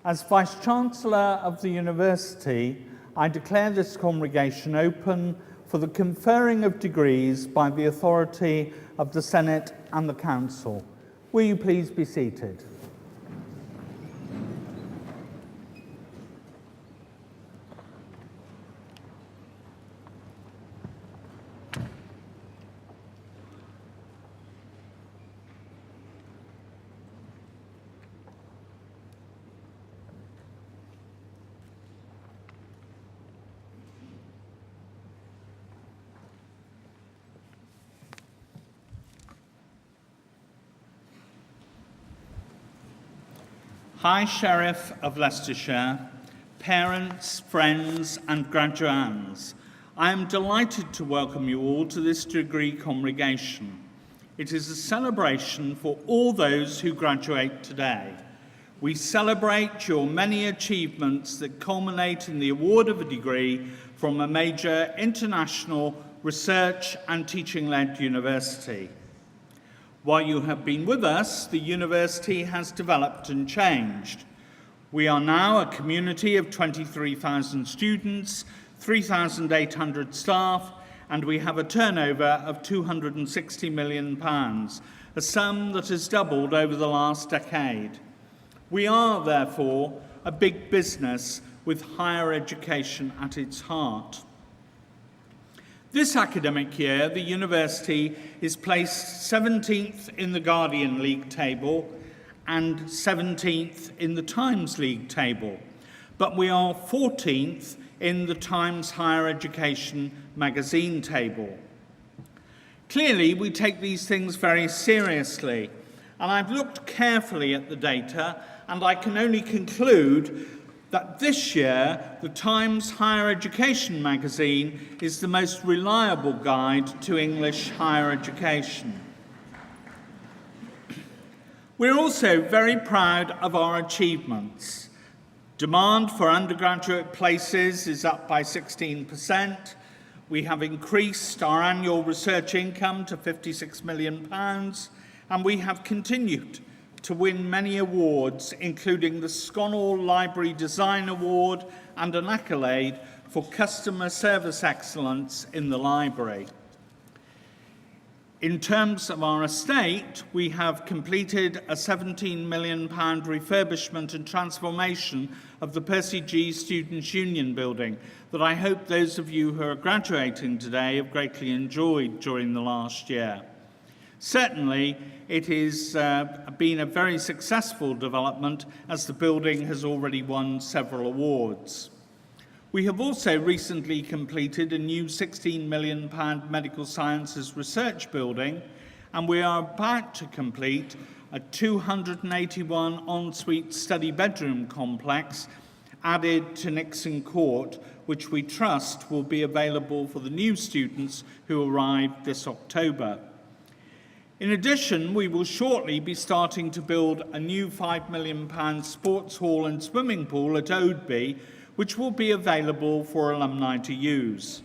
As Vice-Chancellor of the University, I declare this congregation open for the conferring of degrees by the authority of the Senate and the Council. Will you please be seated? High Sheriff of Leicestershire, parents, friends and graduands, I am delighted to welcome you all to this degree congregation. It is a celebration for all those who graduate today. We celebrate your many achievements that culminate in the award of a degree from a major international research and teaching-led university. While you have been with us, the university has developed and changed. We are now a community of 23,000 students, 3,800 staff, and we have a turnover of £260 million, a sum that has doubled over the last decade. We are, therefore, a big business with higher education at its heart. This academic year, the university is placed 17th in the Guardian League table and 17th in the Times League table, but we are 14th in the Times Higher Education magazine table. Clearly, we take these things very seriously, and I've looked carefully at the data, and I can only conclude that this year, the Times Higher Education magazine is the most reliable guide to English higher education. We're also very proud of our achievements. Demand for undergraduate places is up by 16%. We have increased our annual research income to £56 million, and we have continued to win many awards, including the Sconnell Library Design Award and an accolade for customer service excellence in the library. In terms of our estate, we have completed a £17 million refurbishment and transformation of the Percy G Students' Union building that I hope those of you who are graduating today have greatly enjoyed during the last year. Certainly, it has been a very successful development as the building has already won several awards. We have also recently completed a new £16 million medical sciences research building, and we are about to complete a 281 ensuite study bedroom complex added to Nixon Court, which we trust will be available for the new students who arrive this October. In addition, we will shortly be starting to build a new £5 million sports hall and swimming pool at Oadby, which will be available for alumni to use.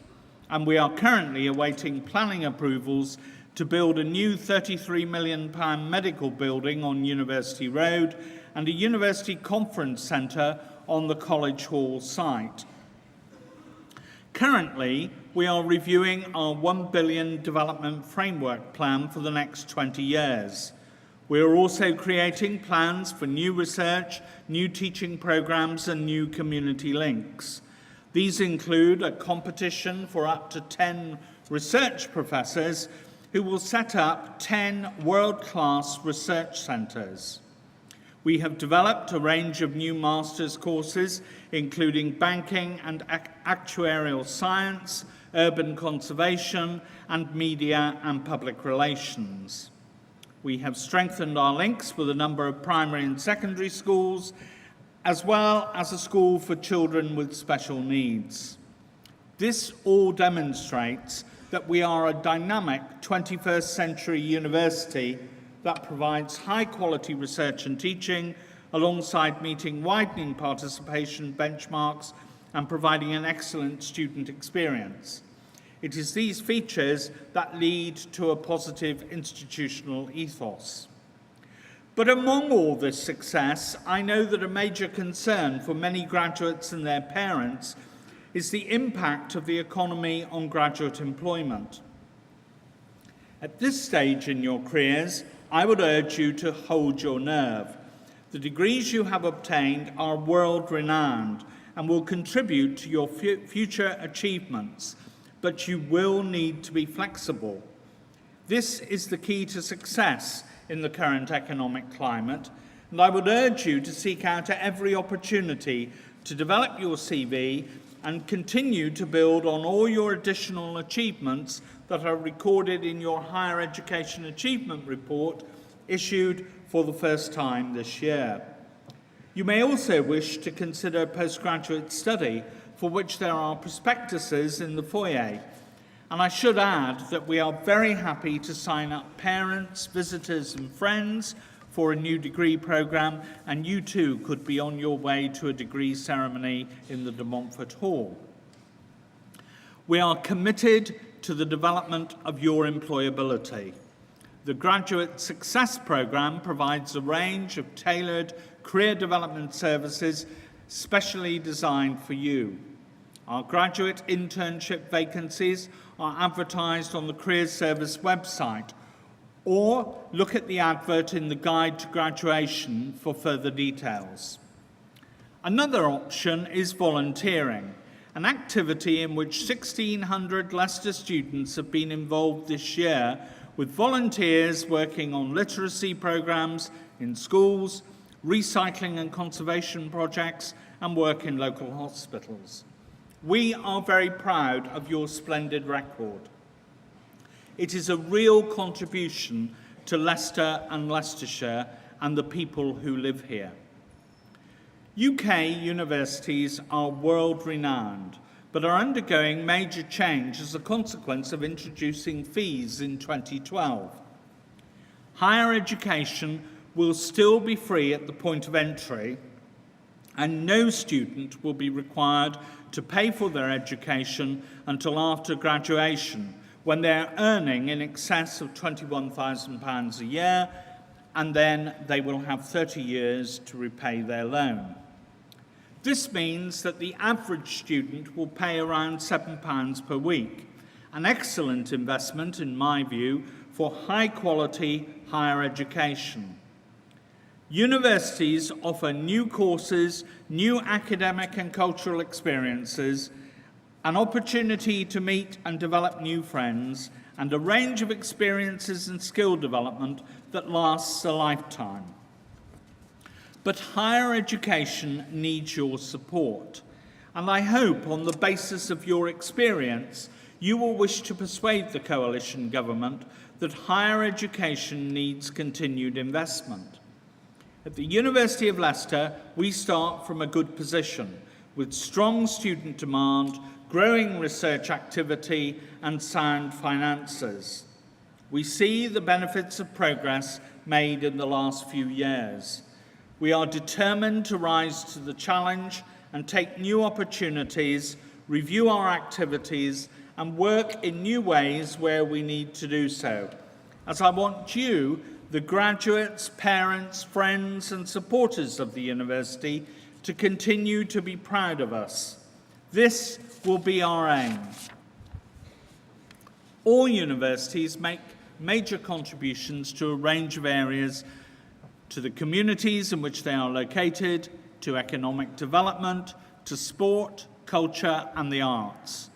And we are currently awaiting planning approvals to build a new £33 million medical building on University Road and a university conference centre on the College Hall site. Currently, we are reviewing our £1 billion development framework plan for the next 20 years. We are also creating plans for new research, new teaching programmes and new community links. These include a competition for up to 10 research professors who will set up 10 world-class research centres. We have developed a range of new master's courses, including banking and actuarial science, urban conservation, and media and public relations. We have strengthened our links with a number of primary and secondary schools, as well as a school for children with special needs. This all demonstrates that we are a dynamic 21st century university that provides high-quality research and teaching, alongside meeting widening participation benchmarks and providing an excellent student experience. It is these features that lead to a positive institutional ethos. But among all this success, I know that a major concern for many graduates and their parents is the impact of the economy on graduate employment. At this stage in your careers, I would urge you to hold your nerve. The degrees you have obtained are world-renowned and will contribute to your future achievements, but you will need to be flexible. This is the key to success in the current economic climate, and I would urge you to seek out every opportunity to develop your CV and continue to build on all your additional achievements that are recorded in your Higher Education Achievement Report issued for the first time this year. You may also wish to consider postgraduate study, for which there are prospectuses in the foyer. And I should add that we are very happy to sign up parents, visitors and friends for a new degree programme, and you too could be on your way to a degree ceremony in the De Montfort Hall. We are committed to the development of your employability. The Graduate Success Programme provides a range of tailored career development services specially designed for you. Our graduate internship vacancies are advertised on the Careers Service website, or look at the advert in the Guide to Graduation for further details. Another option is volunteering, an activity in which 1,600 Leicester students have been involved this year, with volunteers working on literacy programmes in schools, recycling and conservation projects, and work in local hospitals. We are very proud of your splendid record. It is a real contribution to Leicester and Leicestershire and the people who live here. UK universities are world-renowned, but are undergoing major change as a consequence of introducing fees in 2012. Higher education will still be free at the point of entry, and no student will be required to pay for their education until after graduation, when they're earning in excess of £21,000 a year, and then they will have 30 years to repay their loan. This means that the average student will pay around £7 per week, an excellent investment, in my view, for high-quality higher education. Universities offer new courses, new academic and cultural experiences, an opportunity to meet and develop new friends, and a range of experiences and skill development that lasts a lifetime. But higher education needs your support, and I hope on the basis of your experience you will wish to persuade the coalition government that higher education needs continued investment. At the University of Leicester, we start from a good position, with strong student demand, growing research activity, and sound finances. We see the benefits of progress made in the last few years. We are determined to rise to the challenge and take new opportunities, review our activities, and work in new ways where we need to do so, as I want you, the graduates, parents, friends, and supporters of the university, to continue to be proud of us. This will be our aim. All universities make major contributions to a range of areas, to the communities in which they are located, to economic development, to sport, culture, and the arts.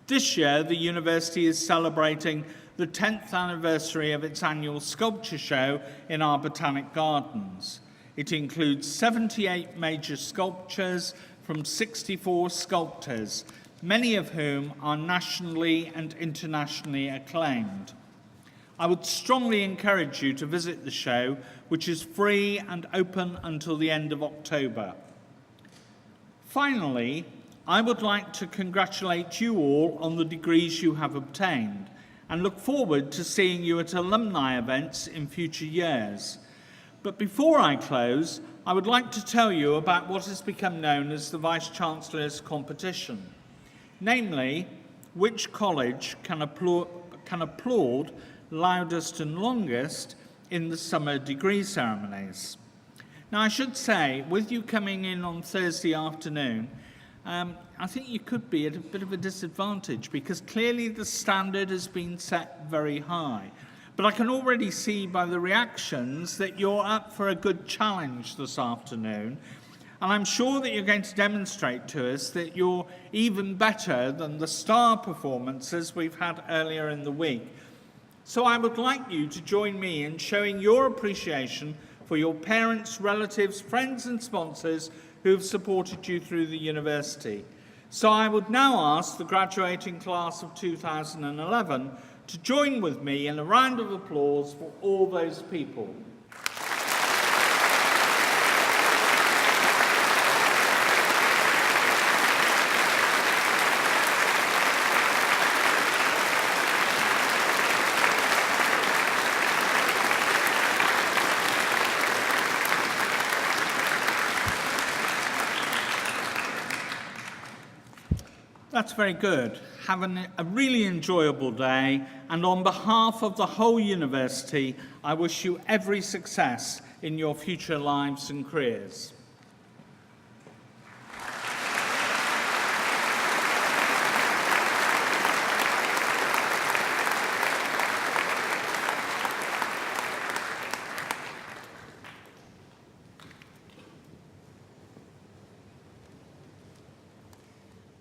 This year, the university is celebrating the 10th anniversary of its annual sculpture show in our Botanic Gardens. It includes 78 major sculptures from 64 sculptors, many of whom are nationally and internationally acclaimed. I would strongly encourage you to visit the show, which is free and open until the end of October. Finally, I would like to congratulate you all on the degrees you have obtained, and look forward to seeing you at alumni events in future years. But before I close, I would like to tell you about what has become known as the Vice-Chancellor's competition, namely, which college can applaud loudest and longest in the summer degree ceremonies. Now, I should say, with you coming in on Thursday afternoon, I think you could be at a bit of a disadvantage because clearly the standard has been set very high. But I can already see by the reactions that you're up for a good challenge this afternoon. And I'm sure that you're going to demonstrate to us that you're even better than the star performances we've had earlier in the week. So I would like you to join me in showing your appreciation for your parents, relatives, friends and sponsors who have supported you through the university. So I would now ask the graduating class of 2011 to join with me in a round of applause for all those people. That's very good. Have a really enjoyable day, and on behalf of the whole university, I wish you every success in your future lives and careers.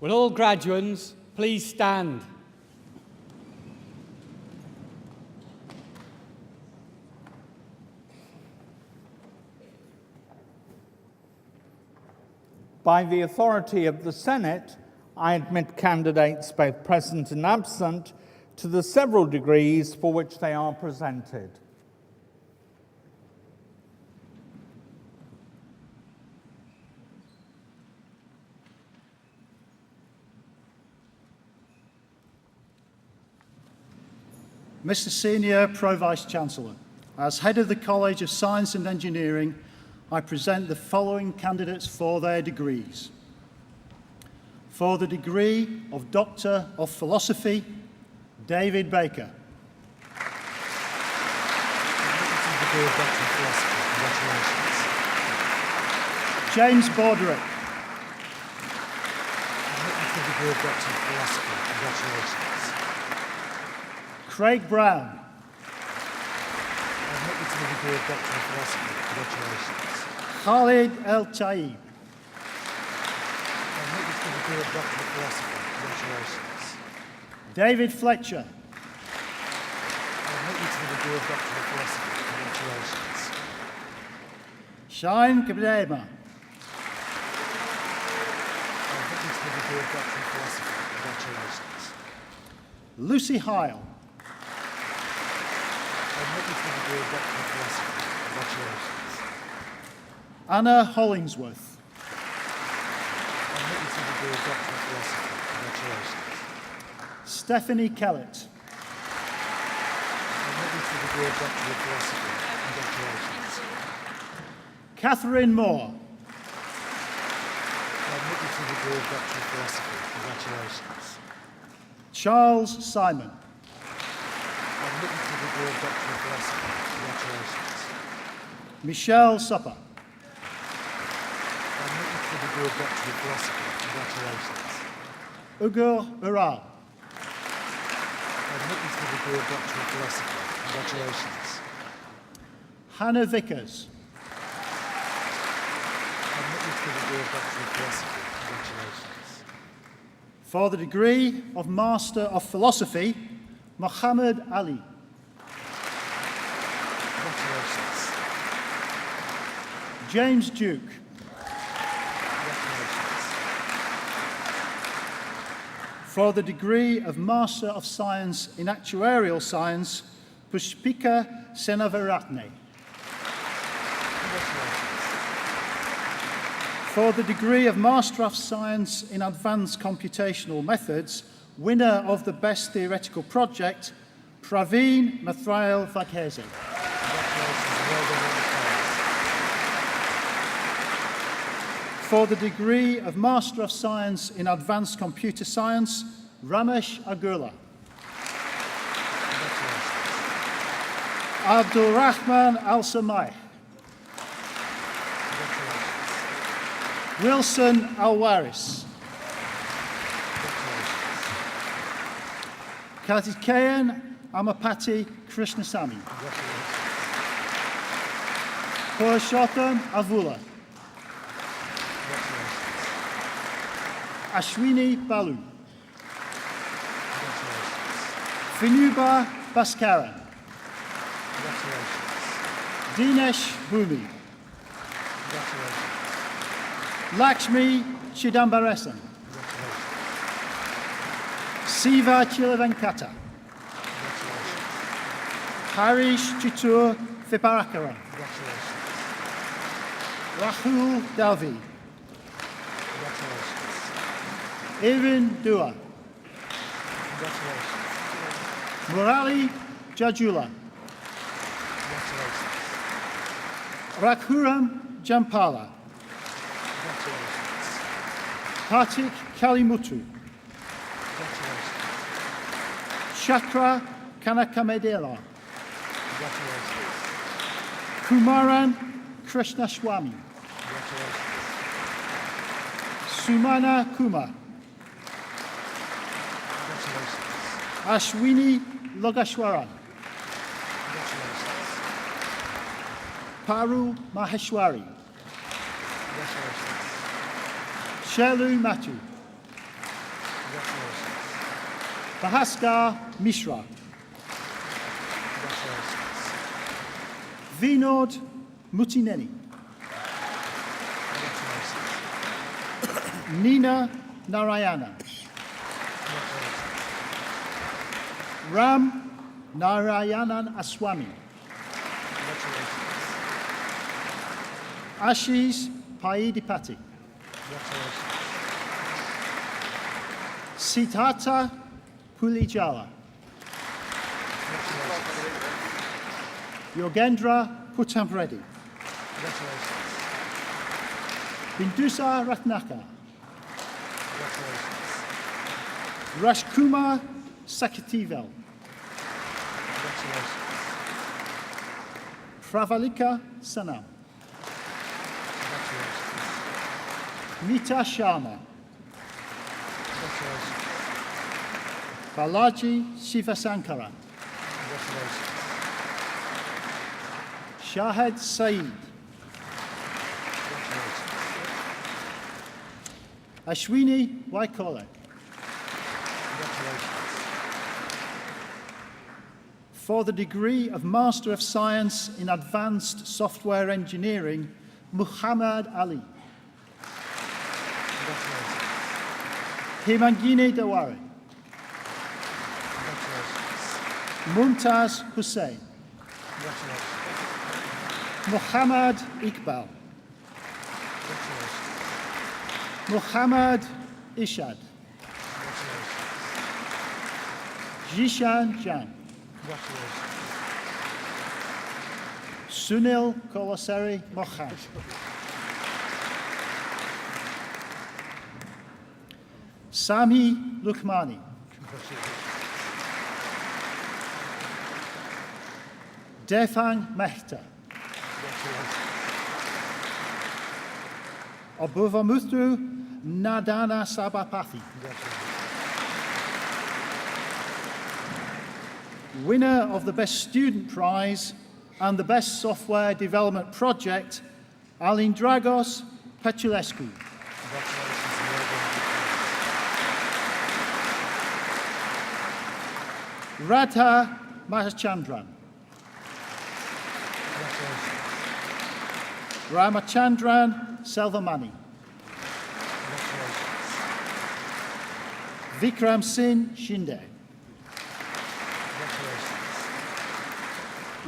Will all graduates please stand? By the authority of the Senate, I admit candidates both present and absent to the several degrees for which they are presented. Mr. Senior Pro-Vice-Chancellor, as Head of the College of Science and Engineering, I present the following candidates for their degrees. For the degree of Doctor of Philosophy, David Baker. James Borderick. Craig Brown. Khalid El Taib. David Fletcher. Shine Kabdema. Lucy Heil. Anna Hollingsworth. Stephanie Kellett. Catherine Moore. Charles Simon. Michelle Supper. Ugur Ural. Hannah Vickers. For the degree of Master of Philosophy, Muhammad Ali. James Duke. For the degree of Master of Science in Actuarial Science, Pushpika Senavaratne. For the degree of Master of Science in Advanced Computational Methods, winner of the Best Theoretical Project, Praveen Mathrail Vaghese. For the degree of Master of Science in Advanced Computer Science, Ramesh Agurla. Abdulrahman Al-Samai. Wilson Al-Waris. Kartikeyan Amapati Krishnasamy. Purushottam Avula. Ashwini Balu. Vinuba Bhaskaran. Dinesh Bhumi. Lakshmi Chidambaresan. Siva Chilavenkata. Harish Chitur Viparakaran. Rahul Dalvi. Irvin Dua. Murali Jajula. Rakhuram Jampala. Kartik Kalimutu. Chakra Kanakamedela. Kumaran Krishnaswamy. Sumana Kumar. Ashwini Logashwaran. Paru Maheshwari. Shelu Matu. Bahaskar Mishra. Vinod Mutineni. Nina Narayana. Ram Narayanan Aswamy. Ashish Paidipati. Siddhartha Pulijala. Yogendra Putamreddy. Bindusa Ratnaka. Rashkumar Sakativel. Pravalika Sanam. Mita Sharma. Balaji Shivasankaran. Shahed Saeed. Ashwini Waikole. For the degree of Master of Science in Advanced Software Engineering, Muhammad Ali. Himangini Dawari. Mumtaz Hussain. Muhammad Iqbal. Muhammad Ishad. Jishan Jan. Sunil Kolaseri Mohan. Sami Lukmani. Defang Mehta. Obuvamuthu Nadana Sabapathy. Winner of the Best Student Prize and the Best Software Development Project, Alindragos Petulescu. Radha Mahachandran. Ramachandran Selvamani. Vikram Singh Shinde.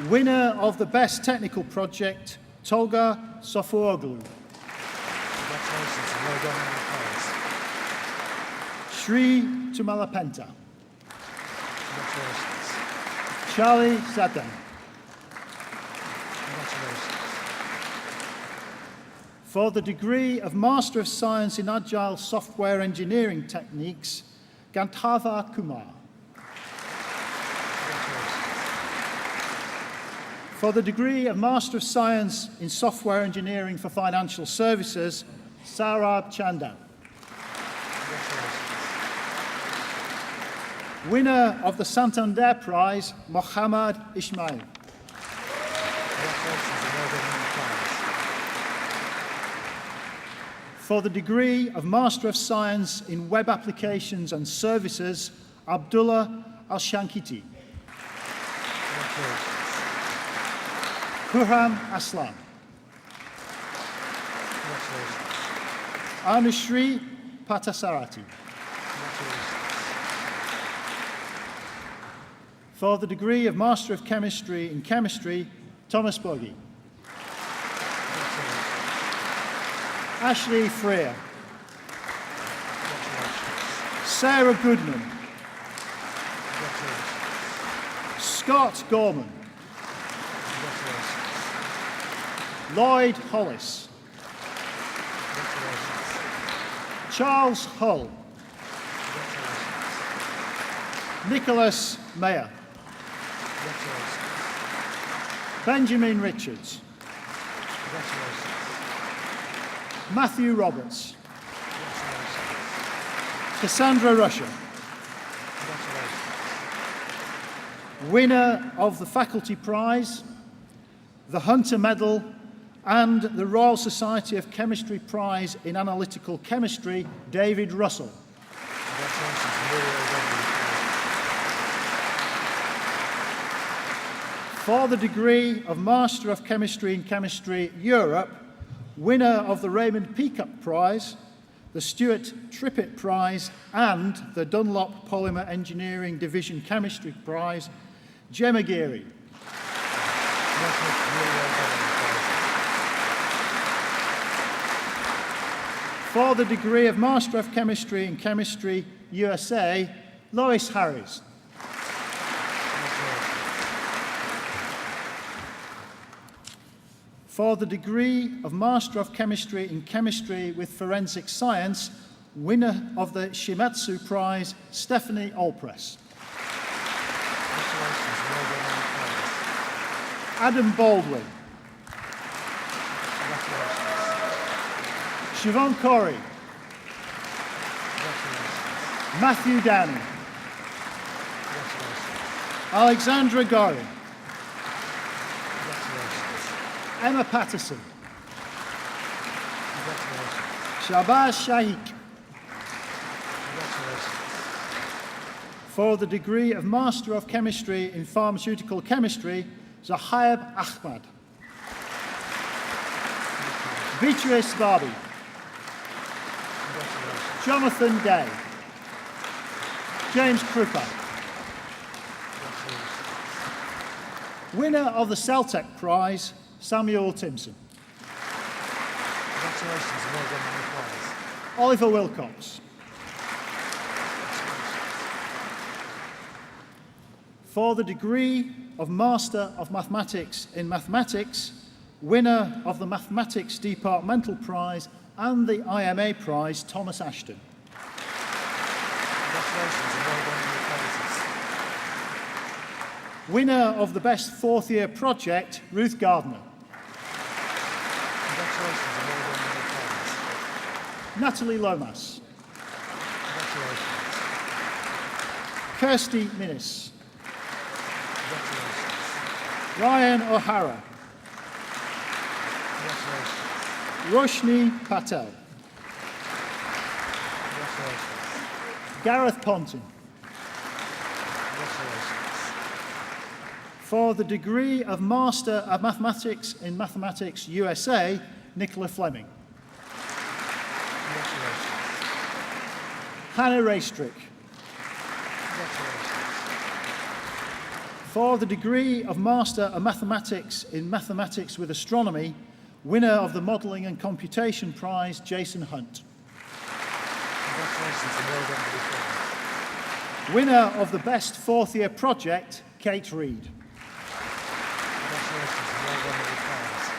Winner of the Best Technical Project, Tolga Sofuoglu. Shri Tumalapenta. Charlie Zadan. For the degree of Master of Science in Agile Software Engineering Techniques, Gandharva Kumar. For the degree of Master of Science in Software Engineering for Financial Services, Saurabh Chandan. Winner of the Santander Prize, Mohammad Ismail. For the degree of Master of Science in Web Applications and Services, Abdullah Al-Shankiti. Kurham Aslan. Anushree Patasarati. For the degree of Master of Chemistry in Chemistry, Thomas Boggy. Ashley Freer. Sarah Goodman. Scott Gorman. Lloyd Hollis. Charles Hull. Nicholas Mayer. Benjamin Richards. Matthew Roberts. Cassandra Rusher. Winner of the Faculty Prize, the Hunter Medal, and the Royal Society of Chemistry Prize in Analytical Chemistry, David Russell. For the degree of Master of Chemistry in Chemistry Europe, winner of the Raymond Peacock Prize, the Stuart Trippett Prize, and the Dunlop Polymer Engineering Division Chemistry Prize, Gemma Geary. For the degree of Master of Chemistry in Chemistry USA, Lois Harris. For the degree of Master of Chemistry in Chemistry with Forensic Science, winner of the Shimatsu Prize, Stephanie Allpress. Adam Baldwin. Siobhan Corey. Matthew Downey. Alexandra Gorin. Emma Patterson. Shabazz Shaikh. For the degree of Master of Chemistry in Pharmaceutical Chemistry, Zahab Ahmad. Beatrice Barbie. Jonathan Day. James Krupa. Winner of the Celtec Prize, Samuel Timpson. Congratulations and well done on the prize. Oliver Wilcox. For the degree of Master of Mathematics in Mathematics, winner of the Mathematics Departmental Prize and the IMA Prize, Thomas Ashton. Congratulations and well done on the prizes. Winner of the Best Fourth Year Project, Ruth Gardner. Congratulations and well done on the prize. Natalie Lomas. Congratulations. Kirsty Minnis. Congratulations. Ryan O'Hara. Congratulations. Roshni Patel. Congratulations. Gareth Ponting. Congratulations. For the degree of Master of Mathematics in Mathematics USA, Nicola Fleming. Congratulations. Hannah Raystrick. Congratulations. For the degree of Master of Mathematics in Mathematics with Astronomy, winner of the Modelling and Computation Prize, Jason Hunt. Congratulations and well done on the prize. Winner of the Best Fourth Year Project, Kate Reed. Congratulations and well done on the prize.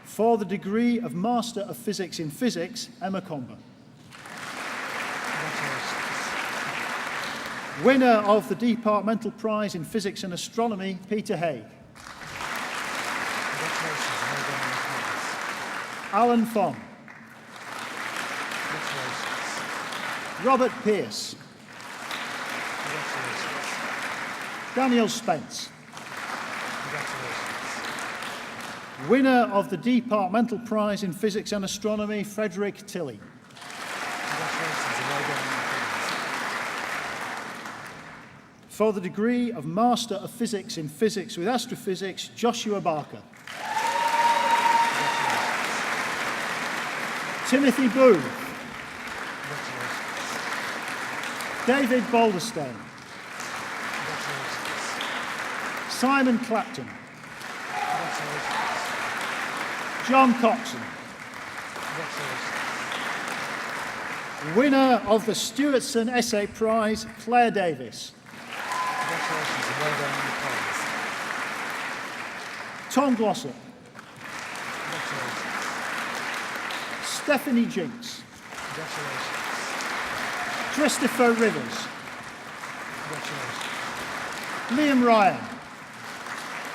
For the degree of Master of Physics in Physics, Emma Comber. Congratulations. Winner of the Departmental Prize in Physics and Astronomy, Peter Haig. Congratulations. And well done on the prize. Alan Fong, Congratulations. Robert Pearce, Congratulations. Daniel Spence, Congratulations. winner of the Departmental Prize in Physics and Astronomy, Frederick Tilley. Congratulations and well done on the prize. For the degree of Master of Physics in Physics with Astrophysics, Joshua Barker. Timothy Booth, Congratulations. David Boulderstone, Congratulations. Simon Clapton, Congratulations. John Coxon, Congratulations. winner of the Stewartson Essay Prize, Claire Davis. Congratulations and well done on the prize. Tom Glossop, Congratulations. Stephanie Jinks, Congratulations. Christopher Rivers, Congratulations. Liam Ryan,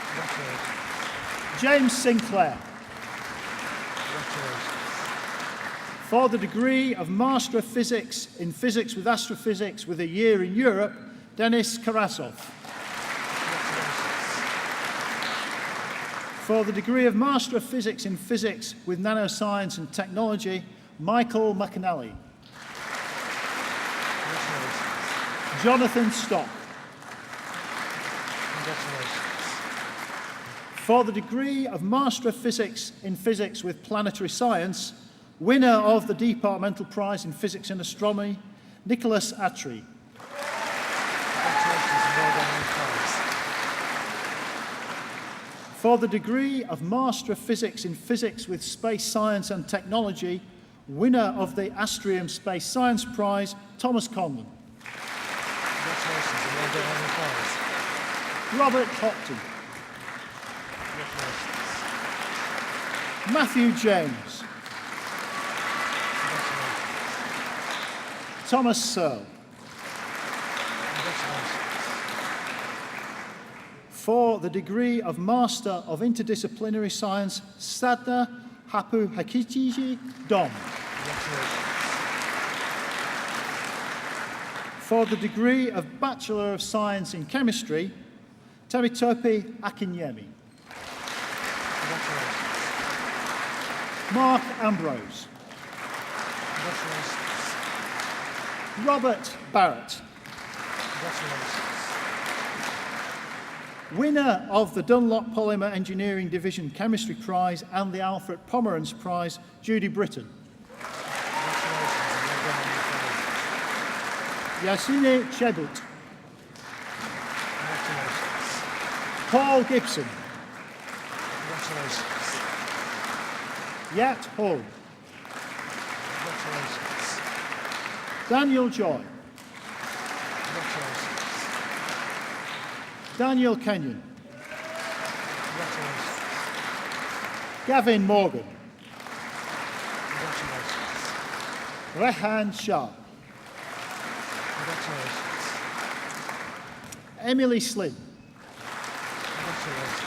Congratulations. James Sinclair. Congratulations. For the degree of Master of Physics in Physics with Astrophysics with a year in Europe, Denis Karasov. For the degree of Master of Physics in Physics with Nanoscience and Technology, Michael McAnally. Congratulations. Jonathan Stock. Congratulations. For the degree of Master of Physics in Physics with Planetary Science, winner of the Departmental Prize in Physics and Astronomy, Nicholas Attry. Congratulations and well done on the prize. For the degree of Master of Physics in Physics with Space Science and Technology, winner of the Astrium Space Science Prize, Thomas Conlon. Congratulations and well done on the prize. Robert Hopton. Congratulations. Matthew James. Congratulations. Thomas Searle. Congratulations. For the degree of Master of Interdisciplinary Science, Sadna Hapu Hakitiji Dom. Congratulations. For the degree of Bachelor of Science in Chemistry, Temitope Akinyemi. Congratulations. Mark Ambrose. Congratulations. Robert Barrett. Congratulations. Winner of the Dunlop Polymer Engineering Division Chemistry Prize and the Alfred Pomerantz Prize, Judy Britton. Congratulations and well done on the prize. Yasine Chebut. Congratulations. Paul Gibson. Congratulations. Yat Hall. Congratulations. Daniel Joy. Congratulations. Daniel Kenyon. Congratulations. Gavin Morgan. Congratulations. Rehan Shah. Congratulations. Emily Slynn. Congratulations.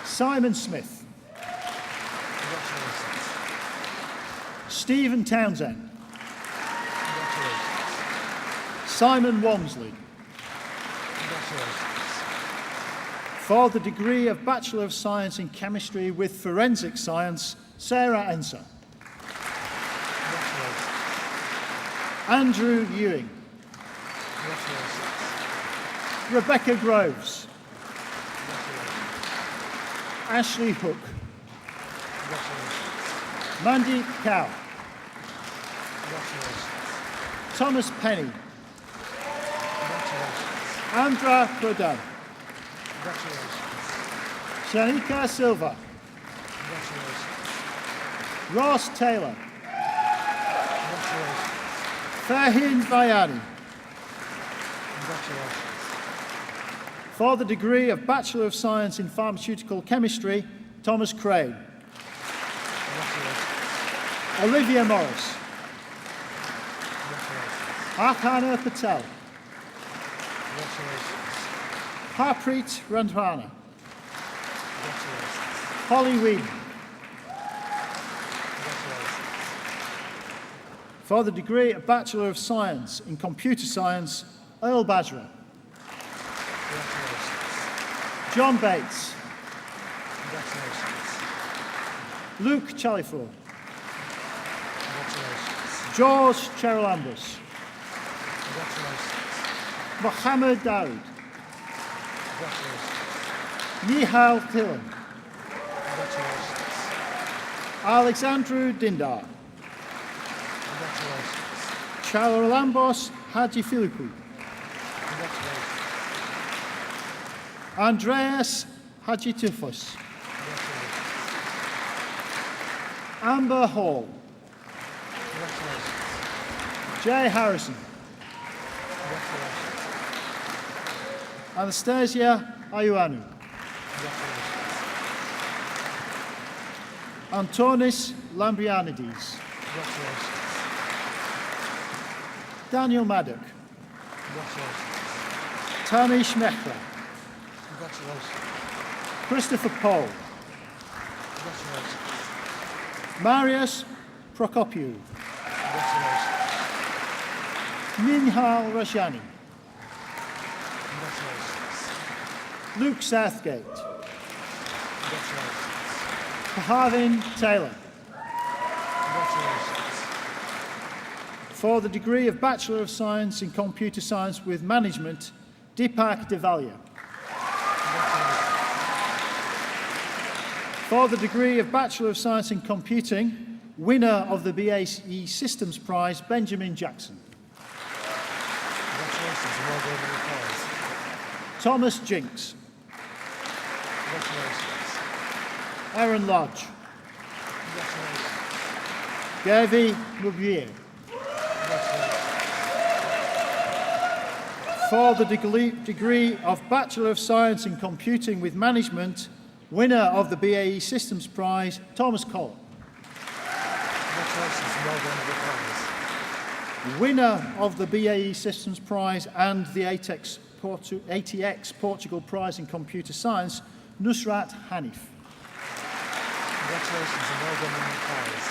Simon Smith. Congratulations. Stephen Townsend. Congratulations. Simon Walmsley. Congratulations. For the degree of Bachelor of Science in Chemistry with Forensic Science, Sarah Enser. Congratulations. Andrew Ewing. Congratulations. Rebecca Groves. Congratulations. Ashley Hook. Congratulations. Mandeep Kaur. Congratulations. Thomas Penny. Congratulations. Andra Pradhan. Congratulations. Shanika Silva. Congratulations. Ross Taylor. Congratulations. Fahin Vayani. Congratulations. For the degree of Bachelor of Science in Pharmaceutical Chemistry, Thomas Crane. Congratulations. Olivia Morris. Congratulations. Archana Patel. Congratulations. Harpreet Randhana. Holly Whedon. For the degree of Bachelor of Science in Computer Science, Earl Basra. John Bates. Luke Chalifor. George Cherylambus. Mohammed Daoud. Nihal Thilan. Alexandru Dindar. Charalambos Haji Philippou. Andreas Hadjitifos. Amber Hall. Jay Harrison. Anastasia Ayuanu. Antonis Lambrianides. Daniel Maddock. Tanish Mehra. Christopher Paul. Marius Prokopiou. Minhal Rashani. Luke Southgate. Pahavin Taylor. For the degree of Bachelor of Science in Computer Science with Management, Deepak Devalia. For the degree of Bachelor of Science in Computing, winner of the BAE Systems Prize, Benjamin Jackson. Congratulations and well done with the prize. Thomas Jinks. Congratulations. Aaron Lodge. Congratulations. Gavi Mubier. Congratulations. For the degree of Bachelor of Science in Computing with Management, winner of the BAE Systems Prize, Thomas Cole. Congratulations and well done with the prize. Winner of the BAE Systems Prize and the ATX Portugal Prize in Computer Science, Nusrat Hanif. Congratulations and well done with the prize.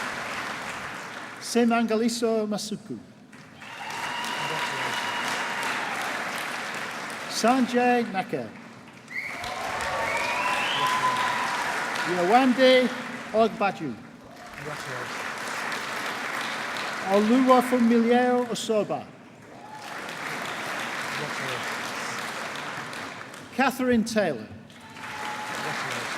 Simangaliso Masuku. Congratulations. Sanjay Naker. Yawande Ogbaju. Congratulations. Oluwa Familio Osoba. Congratulations. Catherine Taylor. Congratulations.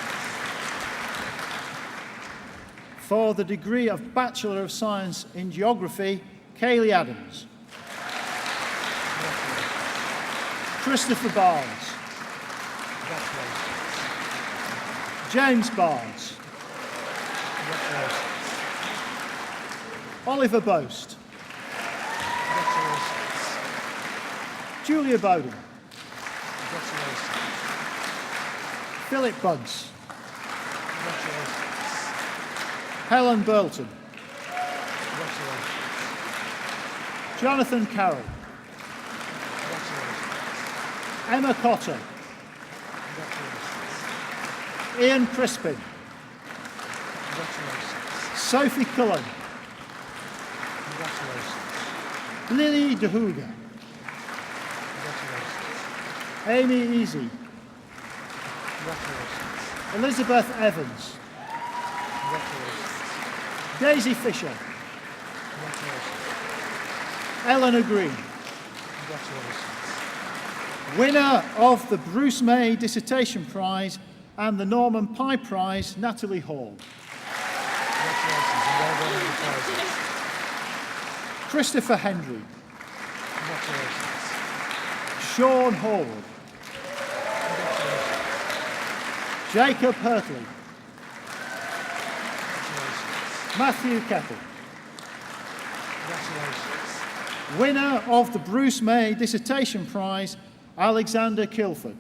For the degree of Bachelor of Science in Geography, Kaylee Adams. Christopher Barnes. Congratulations. James Barnes. Congratulations. Oliver Boast. Congratulations. Julia Bowden. Congratulations. Philip Bunce. Congratulations. Helen Burlton. Congratulations. Jonathan Carroll. Congratulations. Emma Cotter. Congratulations. Ian Crispin. Congratulations. Sophie Cullen. Congratulations. Lily DeHuga. Congratulations. Amy Easy. Congratulations. Elizabeth Evans. Congratulations. Daisy Fisher. Congratulations. Eleanor Green. Congratulations. Winner of the Bruce May Dissertation Prize and the Norman Pye Prize, Natalie Hall. Congratulations and well done with the prizes. Christopher Hendry. Congratulations. Sean Hall. Congratulations. Jacob Hurtley. Congratulations. Matthew Kettle. Congratulations. Winner of the Bruce May Dissertation Prize, Alexander Kilford.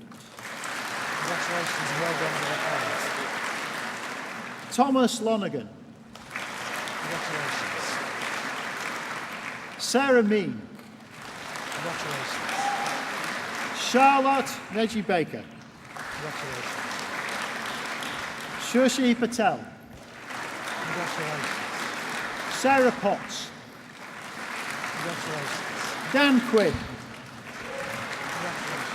Congratulations and well done with the prize. Thomas Lonergan. Congratulations. Sarah Mean. Congratulations. Charlotte Reggie Baker. Congratulations. Shushi Patel. Congratulations. Sarah Potts. Congratulations. Dan Quinn. Congratulations.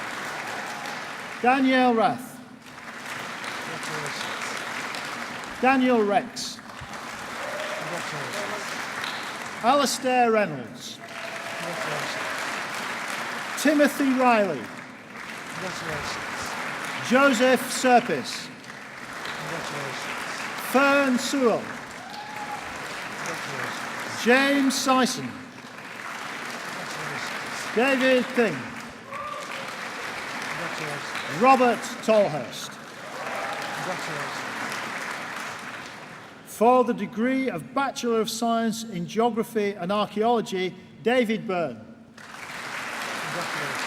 Danielle Rath. Congratulations. Daniel Rex. Congratulations. Alistair Reynolds. Congratulations. Timothy Riley. Congratulations. Joseph Serpis. Congratulations. Fern Sewell. Congratulations. James Sison. Congratulations. David Thing. Congratulations. Robert Tolhurst. Congratulations. For the degree of Bachelor of Science in Geography and Archaeology, David Byrne. Congratulations.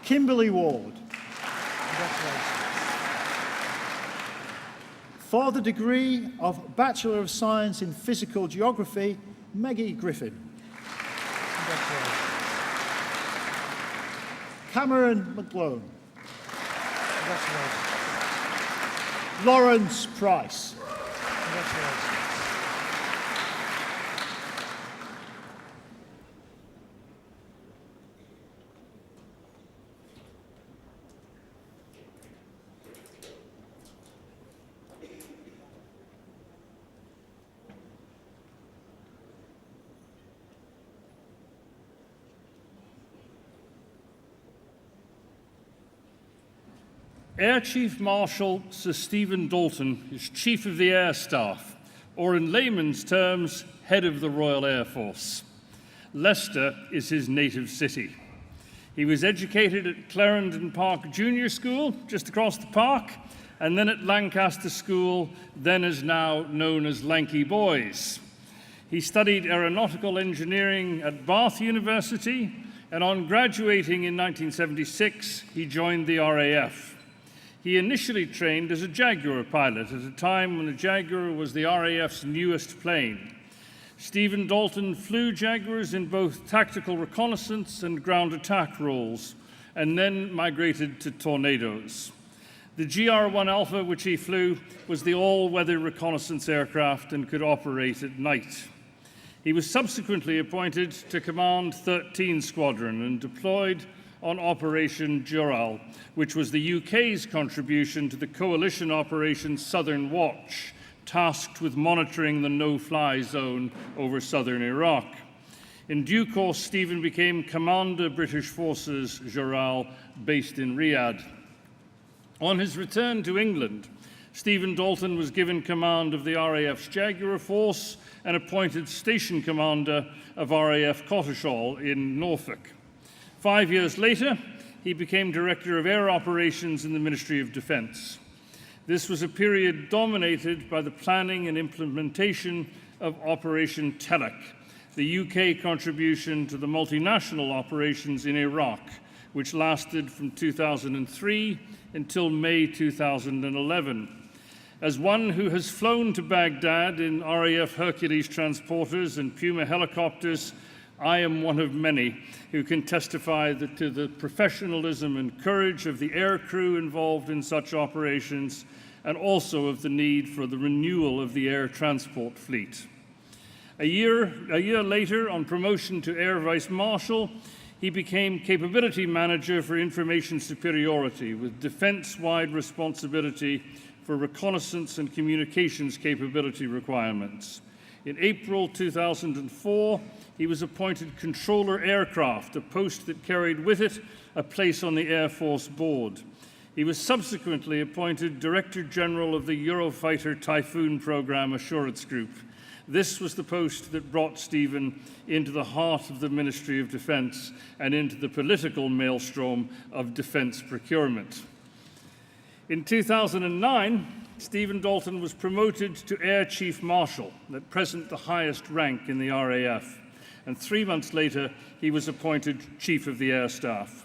Kimberly Ward. Congratulations. For the degree of Bachelor of Science in Physical Geography, Maggie Griffin. Congratulations. Cameron McGlone. Congratulations. Lawrence Price. Congratulations. Air Chief Marshal Sir Stephen Dalton is Chief of the Air Staff, or in layman's terms, Head of the Royal Air Force. Leicester is his native city. He was educated at Clarendon Park Junior School, just across the park, and then at Lancaster School, then as now known as Lanky Boys. He studied aeronautical engineering at Bath University, and on graduating in 1976, he joined the RAF. He initially trained as a Jaguar pilot at a time when the Jaguar was the RAF's newest plane. Stephen Dalton flew Jaguars in both tactical reconnaissance and ground attack roles, and then migrated to Tornadoes. The GR-1 Alpha, which he flew, was the all-weather reconnaissance aircraft and could operate at night. He was subsequently appointed to command 13 Squadron and deployed on Operation Jural, which was the UK's contribution to the coalition Operation Southern Watch, tasked with monitoring the no-fly zone over southern Iraq. In due course, Stephen became Commander British Forces Jural, based in Riyadh. On his return to England, Stephen Dalton was given command of the RAF's Jaguar Force and appointed Station Commander of RAF Cotteshall in Norfolk. 5 years later, he became Director of Air Operations in the Ministry of Defence. This was a period dominated by the planning and implementation of Operation Telek, the UK contribution to the multinational operations in Iraq, which lasted from 2003 until May 2011. As one who has flown to Baghdad in RAF Hercules transporters and Puma helicopters, I am one of many who can testify to the professionalism and courage of the air crew involved in such operations, and also of the need for the renewal of the air transport fleet. A year later, on promotion to Air Vice Marshal, he became Capability Manager for Information Superiority, with defence-wide responsibility for reconnaissance and communications capability requirements. In April 2004, he was appointed Controller Aircraft, a post that carried with it a place on the Air Force board. He was subsequently appointed Director General of the Eurofighter Typhoon Program Assurance Group. This was the post that brought Stephen into the heart of the Ministry of Defence and into the political maelstrom of defence procurement. In 2009, Stephen Dalton was promoted to Air Chief Marshal, at present the highest rank in the RAF, and 3 months later, he was appointed Chief of the Air Staff.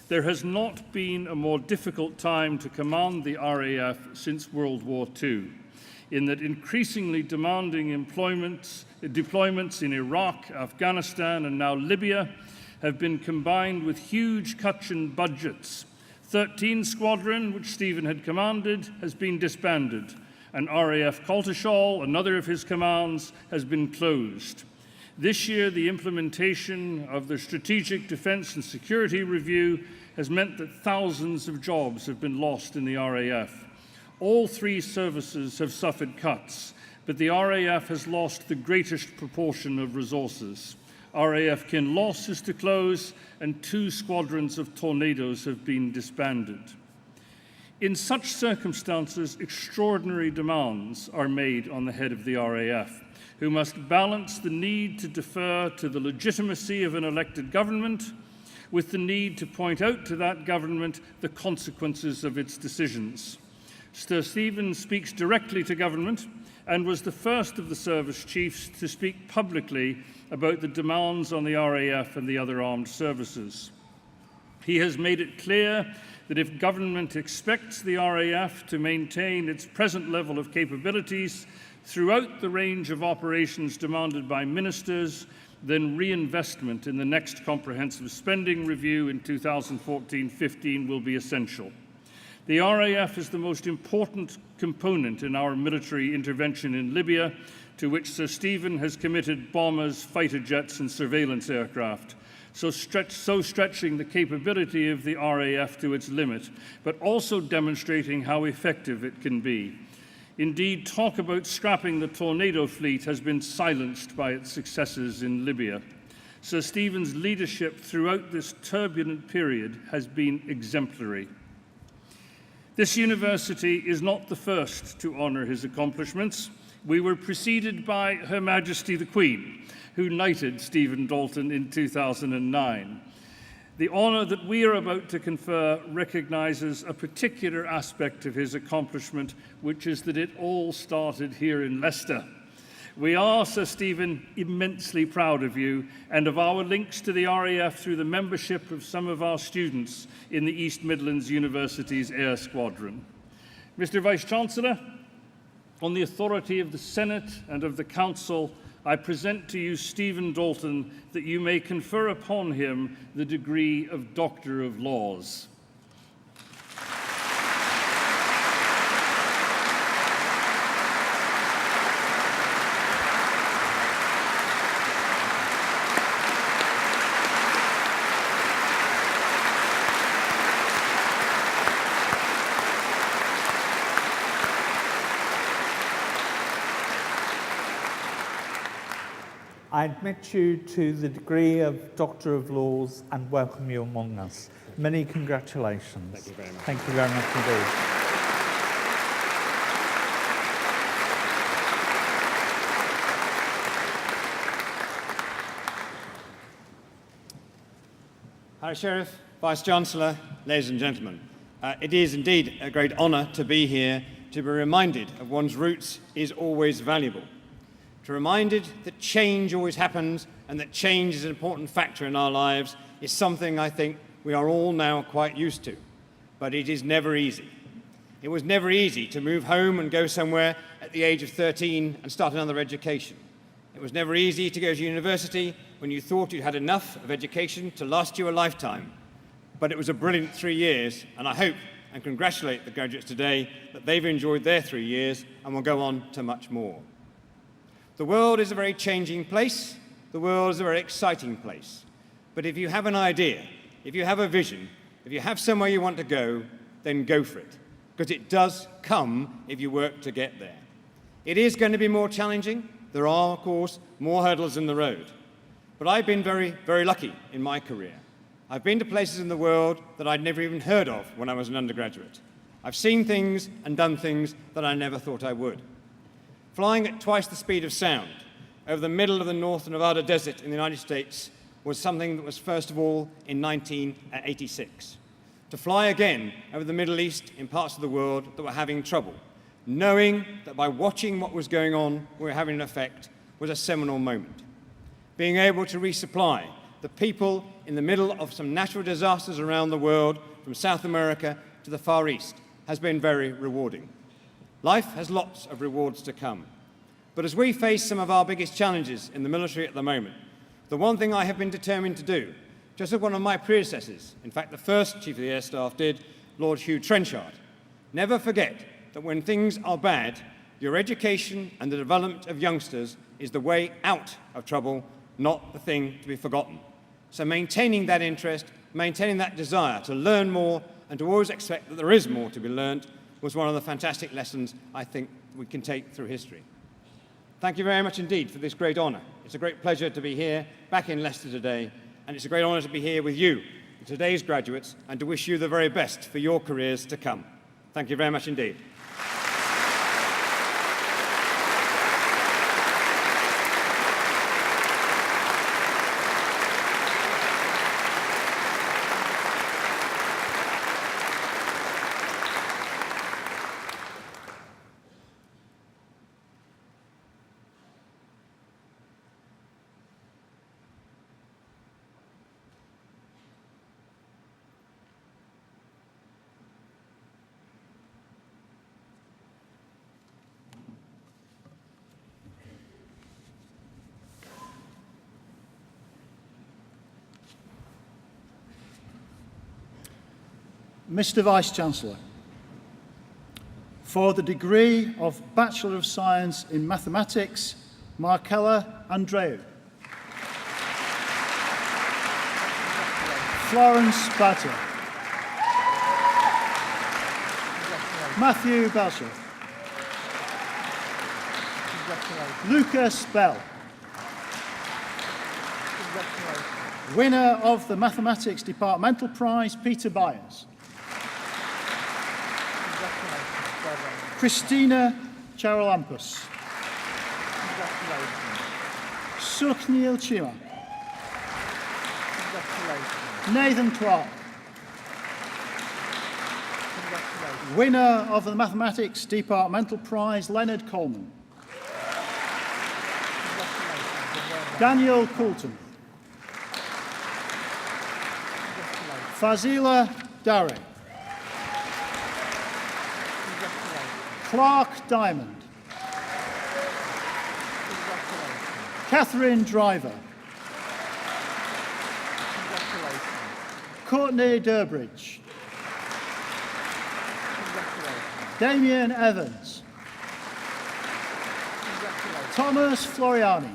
There has not been a more difficult time to command the RAF since World War II, in that increasingly demanding deployments in Iraq, Afghanistan, and now Libya have been combined with huge cuts in budgets, 13 Squadron, which Stephen had commanded, has been disbanded, and RAF Coltishall, another of his commands, has been closed. This year, the implementation of the Strategic Defence and Security Review has meant that thousands of jobs have been lost in the RAF. All three services have suffered cuts, but the RAF has lost the greatest proportion of resources. RAF Kinloss is to close, and 2 squadrons of Tornadoes have been disbanded. In such circumstances, extraordinary demands are made on the head of the RAF, who must balance the need to defer to the legitimacy of an elected government with the need to point out to that government the consequences of its decisions. Sir Stephen speaks directly to government and was the first of the service chiefs to speak publicly about the demands on the RAF and the other armed services. He has made it clear that if government expects the RAF to maintain its present level of capabilities throughout the range of operations demanded by ministers, then reinvestment in the next comprehensive spending review in 2014-15 will be essential. The RAF is the most important component in our military intervention in Libya, to which Sir Stephen has committed bombers, fighter jets and surveillance aircraft, so stretching the capability of the RAF to its limit, but also demonstrating how effective it can be. Indeed, talk about scrapping the Tornado fleet has been silenced by its successes in Libya. Sir Stephen's leadership throughout this turbulent period has been exemplary. This university is not the first to honour his accomplishments. We were preceded by Her Majesty the Queen, who knighted Stephen Dalton in 2009. The honour that we are about to confer recognises a particular aspect of his accomplishment, which is that it all started here in Leicester. We are, Sir Stephen, immensely proud of you and of our links to the RAF through the membership of some of our students in the East Midlands University's Air Squadron. Mr. Vice-Chancellor, on the authority of the Senate and of the Council, I present to you Stephen Dalton that you may confer upon him the degree of Doctor of Laws. I admit you to the degree of Doctor of Laws and welcome you among us. Many congratulations. Thank you very much. Thank you very much indeed. High Sheriff, Vice-Chancellor, ladies and gentlemen, it is indeed a great honour to be here to be reminded of one's roots is always valuable. To be reminded that change always happens and that change is an important factor in our lives is something I think we are all now quite used to. But it is never easy. It was never easy to move home and go somewhere at the age of 13 and start another education. It was never easy to go to university when you thought you'd had enough of education to last you a lifetime. But it was a brilliant 3 years, and I hope and congratulate the graduates today that they've enjoyed their 3 years and will go on to much more. The world is a very changing place. The world is a very exciting place. But if you have an idea, if you have a vision, if you have somewhere you want to go, then go for it. Because it does come if you work to get there. It is going to be more challenging. There are, of course, more hurdles in the road. But I've been very, very lucky in my career. I've been to places in the world that I'd never even heard of when I was an undergraduate. I've seen things and done things that I never thought I would. Flying at twice the speed of sound over the middle of the North Nevada desert in the United States was something that was first of all in 1986. To fly again over the Middle East in parts of the world that were having trouble, knowing that by watching what was going on we were having an effect, was a seminal moment. Being able to resupply the people in the middle of some natural disasters around the world, from South America to the Far East, has been very rewarding. Life has lots of rewards to come. But as we face some of our biggest challenges in the military at the moment, the one thing I have been determined to do, just as one of my predecessors, in fact the first Chief of the Air Staff did, Lord Hugh Trenchard. Never forget that when things are bad, your education and the development of youngsters is the way out of trouble, not the thing to be forgotten. So maintaining that interest, maintaining that desire to learn more and to always expect that there is more to be learned was one of the fantastic lessons I think we can take through history. Thank you very much indeed for this great honour. It's a great pleasure to be here back in Leicester today, and it's a great honour to be here with you, today's graduates, and to wish you the very best for your careers to come. Thank you very much indeed. Mr. Vice-Chancellor, for the degree of Bachelor of Science in Mathematics, Markella Andreu. Florence Batter. Matthew Belcher. Lucas Bell. Winner of the Mathematics Departmental Prize, Peter Byers. Christina Charalampus. Sukhneil Chima. Nathan Clark. Winner of the Mathematics Departmental Prize, Leonard Coleman. Daniel Coulton. Fazila Dare. Clark Diamond. Catherine Driver. Courtney Durbridge. Damien Evans. Thomas Floriani.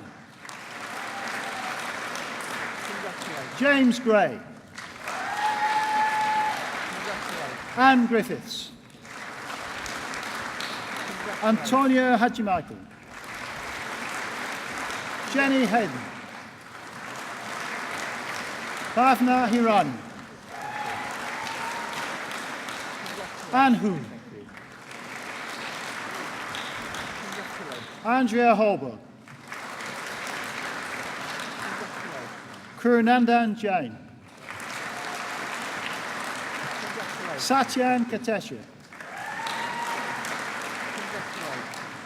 James Gray. Anne Griffiths. Antonia Hadji-Michael. Jenny Hayden. Bhavna Hirani. Anne Hu. Andrea Holberg. Kurunandan Jain. Satyan Katesha.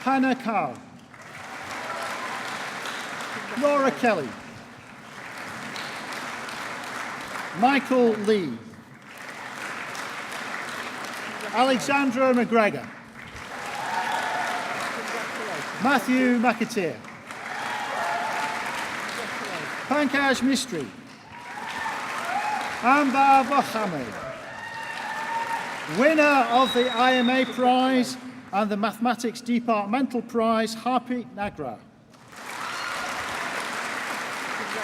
Hannah Carr. Laura Kelly. Michael Lee. Alexandra McGregor. Matthew McAteer. Pankaj Mistry. Ambar Mohammed. Winner of the IMA Prize and the Mathematics Departmental Prize, Harpreet Nagra.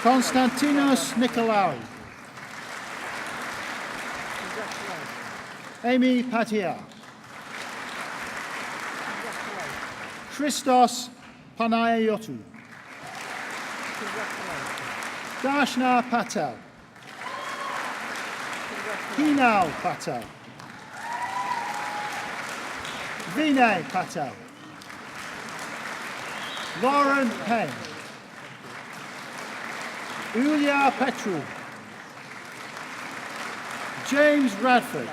Konstantinos Nikolaou. Amy Patia. Christos Panayotou. Darshna Patel. Hinal Patel. Vinay Patel. Lauren Payne. Ulya Petrou. James Radford.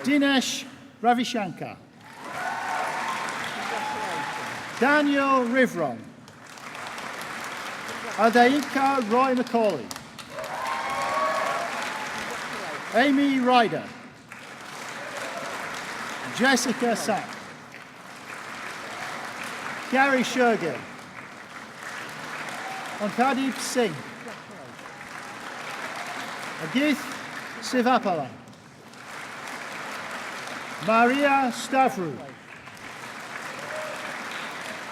Dinesh Ravishankar. Daniel Rivron. Adaika Roy Macaulay. Amy Ryder. Jessica Sack. Gary Shergill. Ankadip Singh. Agith Sivapala. Maria Stavru.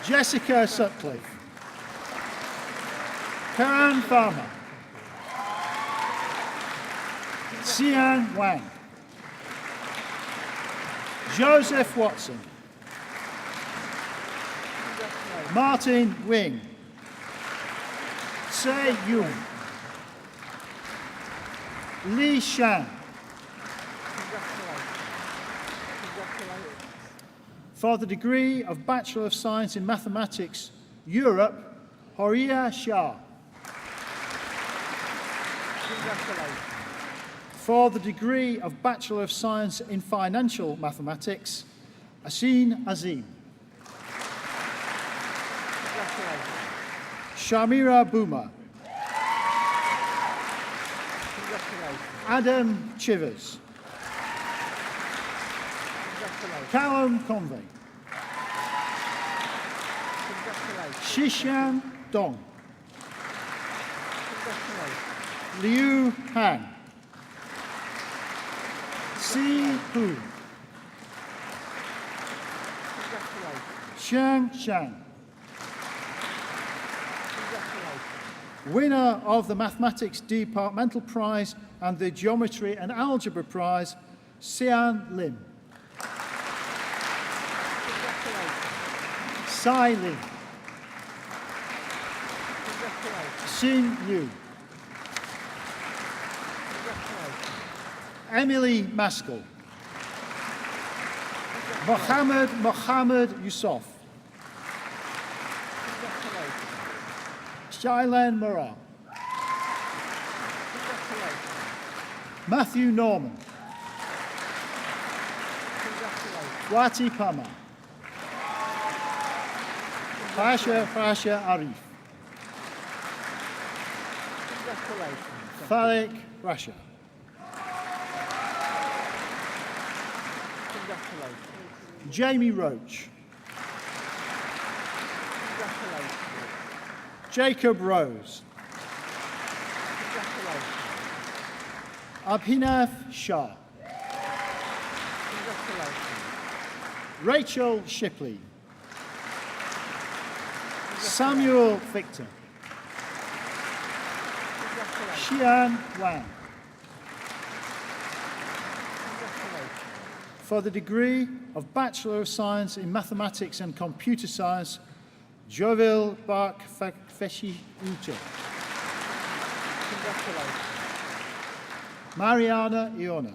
Jessica Sutcliffe. Karen Farmer. Xian Wang. Joseph Watson. Martin Wing. Tsai Yun. Li Shan. For the degree of Bachelor of Science in Mathematics, Europe, Horia Shah. For the degree of Bachelor of Science in Financial Mathematics, Asin Azim. Shamira Boomer. Adam Chivers. Callum Convey. Shishan Dong. Liu Han. Si Hu. Shang Shang. Winner of the Mathematics Departmental Prize and the Geometry and Algebra Prize, Xian Lim. Sai Lim. Xin Yu. Emily Maskell. Mohammed Yusuf. Shailen Murrah. Matthew Norman. Wati Pama. Fasha Arif. Farik Rasha. Jamie Roach. Jacob Rose. Abhinav Shah. Rachel Shipley. Samuel Victor. Xian Wang. For the degree of Bachelor of Science in Mathematics and Computer Science, Jovil Bak Feshi Ute. Mariana Iona.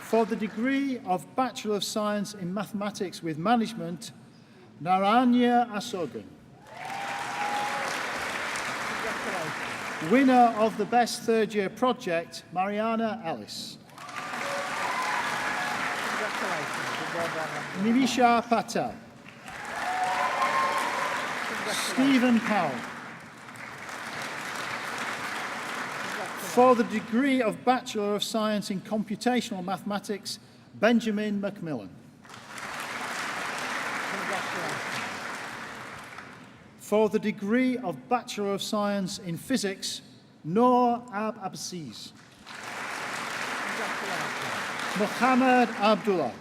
For the degree of Bachelor of Science in Mathematics with Management, Naranya Asogan. Winner of the Best Third Year Project, Mariana Ellis. Nivisha Patel. Stephen Powell. For the degree of Bachelor of Science in Computational Mathematics, Benjamin Macmillan. For the degree of Bachelor of Science in Physics, Noor Absiz. Muhammad Abdullah.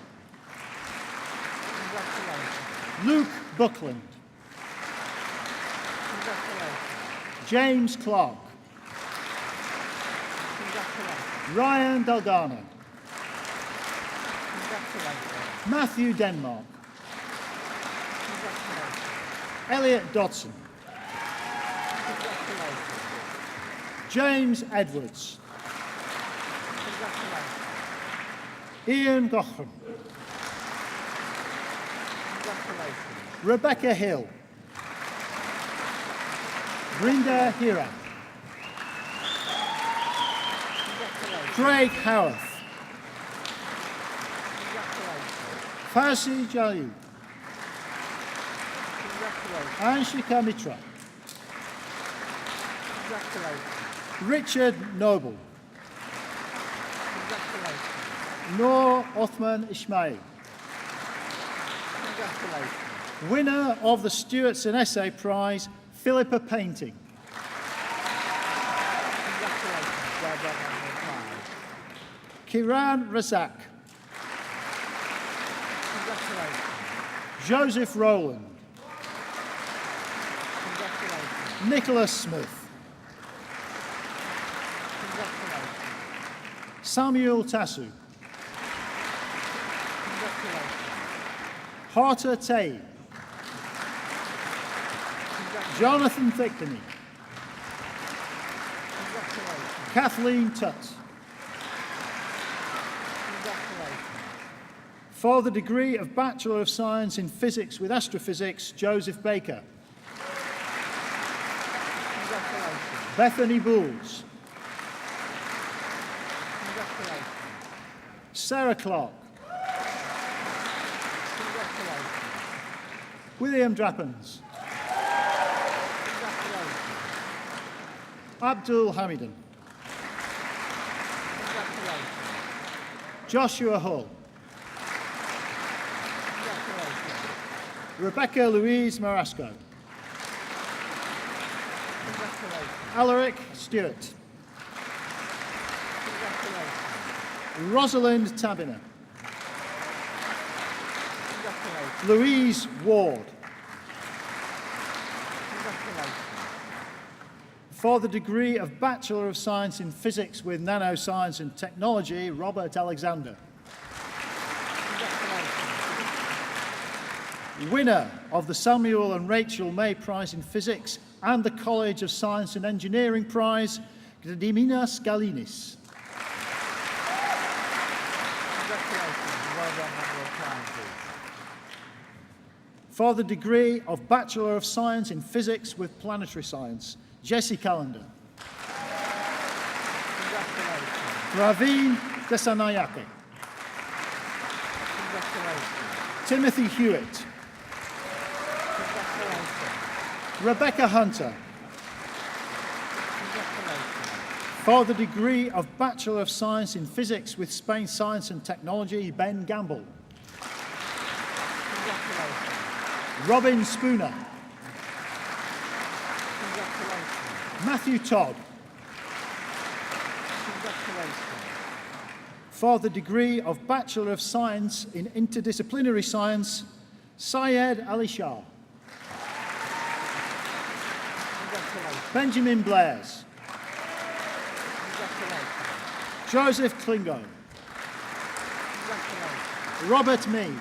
Luke Buckland. James Clark. Ryan Delgado. Matthew Denmark. Elliot Dodson. James Edwards. Ian Gochran. Rebecca Hill. Brinda Hira. Craig Howarth. Farsi Jalil. Anshika Mitra. Richard Noble. Noor Othman Ismail. Winner of the Stewartson Essay Prize, Philippa Painting. done, Honourable Clive. Kiran Razak, Congratulations. Joseph Rowland, Congratulations. Nicholas Smith, Congratulations. Samuel Tassu, Congratulations. Harta Tay, Jonathan Thickley, Congratulations. Kathleen Tutt. Congratulations. For the degree of Bachelor of Science in Physics with Astrophysics, Joseph Baker, Congratulations. Bethany Bools, Congratulations. Sarah Clark, Congratulations. William Drappens, Congratulations. Abdul Hamidon, Congratulations. Joshua Hull, Congratulations. Rebecca Louise Marasco, Congratulations. Alaric Stewart, Congratulations. Rosalind Tabiner, Congratulations. Louise Ward. Congratulations. For the degree of Bachelor of Science in Physics with Nanoscience and Technology, Robert Alexander. Congratulations. Winner of the Samuel and Rachel May Prize in Physics and the College of Science and Engineering Prize, Gradiminas Galinis. Congratulations. Well done, Honourable Clive, please. For the degree of Bachelor of Science in Physics with Planetary Science, Jesse Callender. Congratulations. Praveen Desanayake. Congratulations. Timothy Hewitt. Congratulations. Rebecca Hunter. Congratulations. For the degree of Bachelor of Science in Physics with Space Science and Technology, Ben Gamble. Congratulations. Robin Spooner. Congratulations. Matthew Todd. Congratulations. For the degree of Bachelor of Science in Interdisciplinary Science, Syed Ali Shah. Congratulations. Benjamin Blairs. Congratulations. Joseph Klingo. Congratulations. Robert Mead.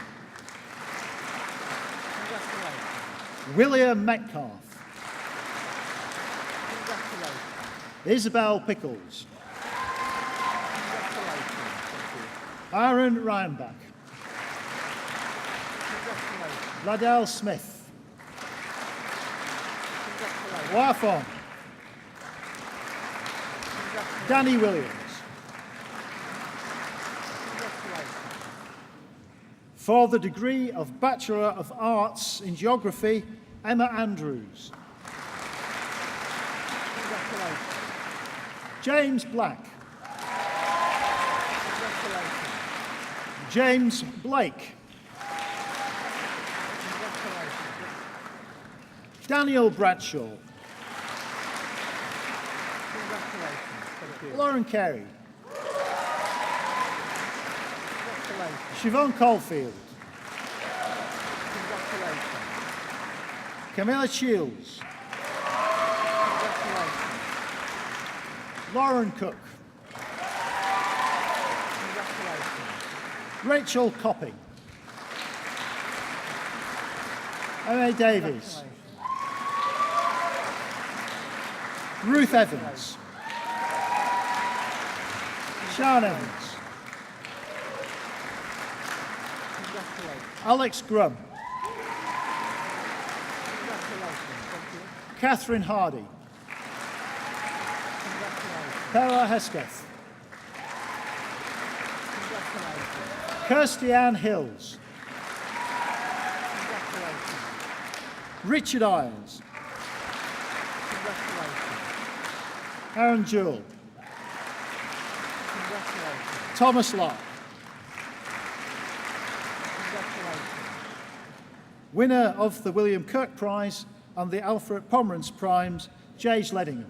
Congratulations. William Metcalf. Congratulations. Isabel Pickles. Congratulations. Thank you. Aaron Ryanbach. Congratulations. Ladell Smith. Congratulations. Wafon. Congratulations. Danny Williams. Congratulations. For the degree of Bachelor of Arts in Geography, Emma Andrews. Congratulations. James Black. Congratulations. James Blake. Congratulations. Daniel Bradshaw. Congratulations. Thank you. Lauren Carey. Congratulations. Siobhan Caulfield. Congratulations. Camilla Shields. Congratulations. Lauren Cook. Congratulations. Rachel Copping. M.A. Davies. Ruth Evans. Sean Evans. Congratulations. Alex Grum. Congratulations. Thank you. Catherine Hardy. Congratulations. Pera Hesketh. Congratulations. Kirsty Ann Hills. Congratulations. Richard Irons. Congratulations. Aaron Jewell. Congratulations. Thomas Locke. Congratulations. Winner of the William Kirk Prize and the Alfred Pomerance Prize, Jage Ledingham.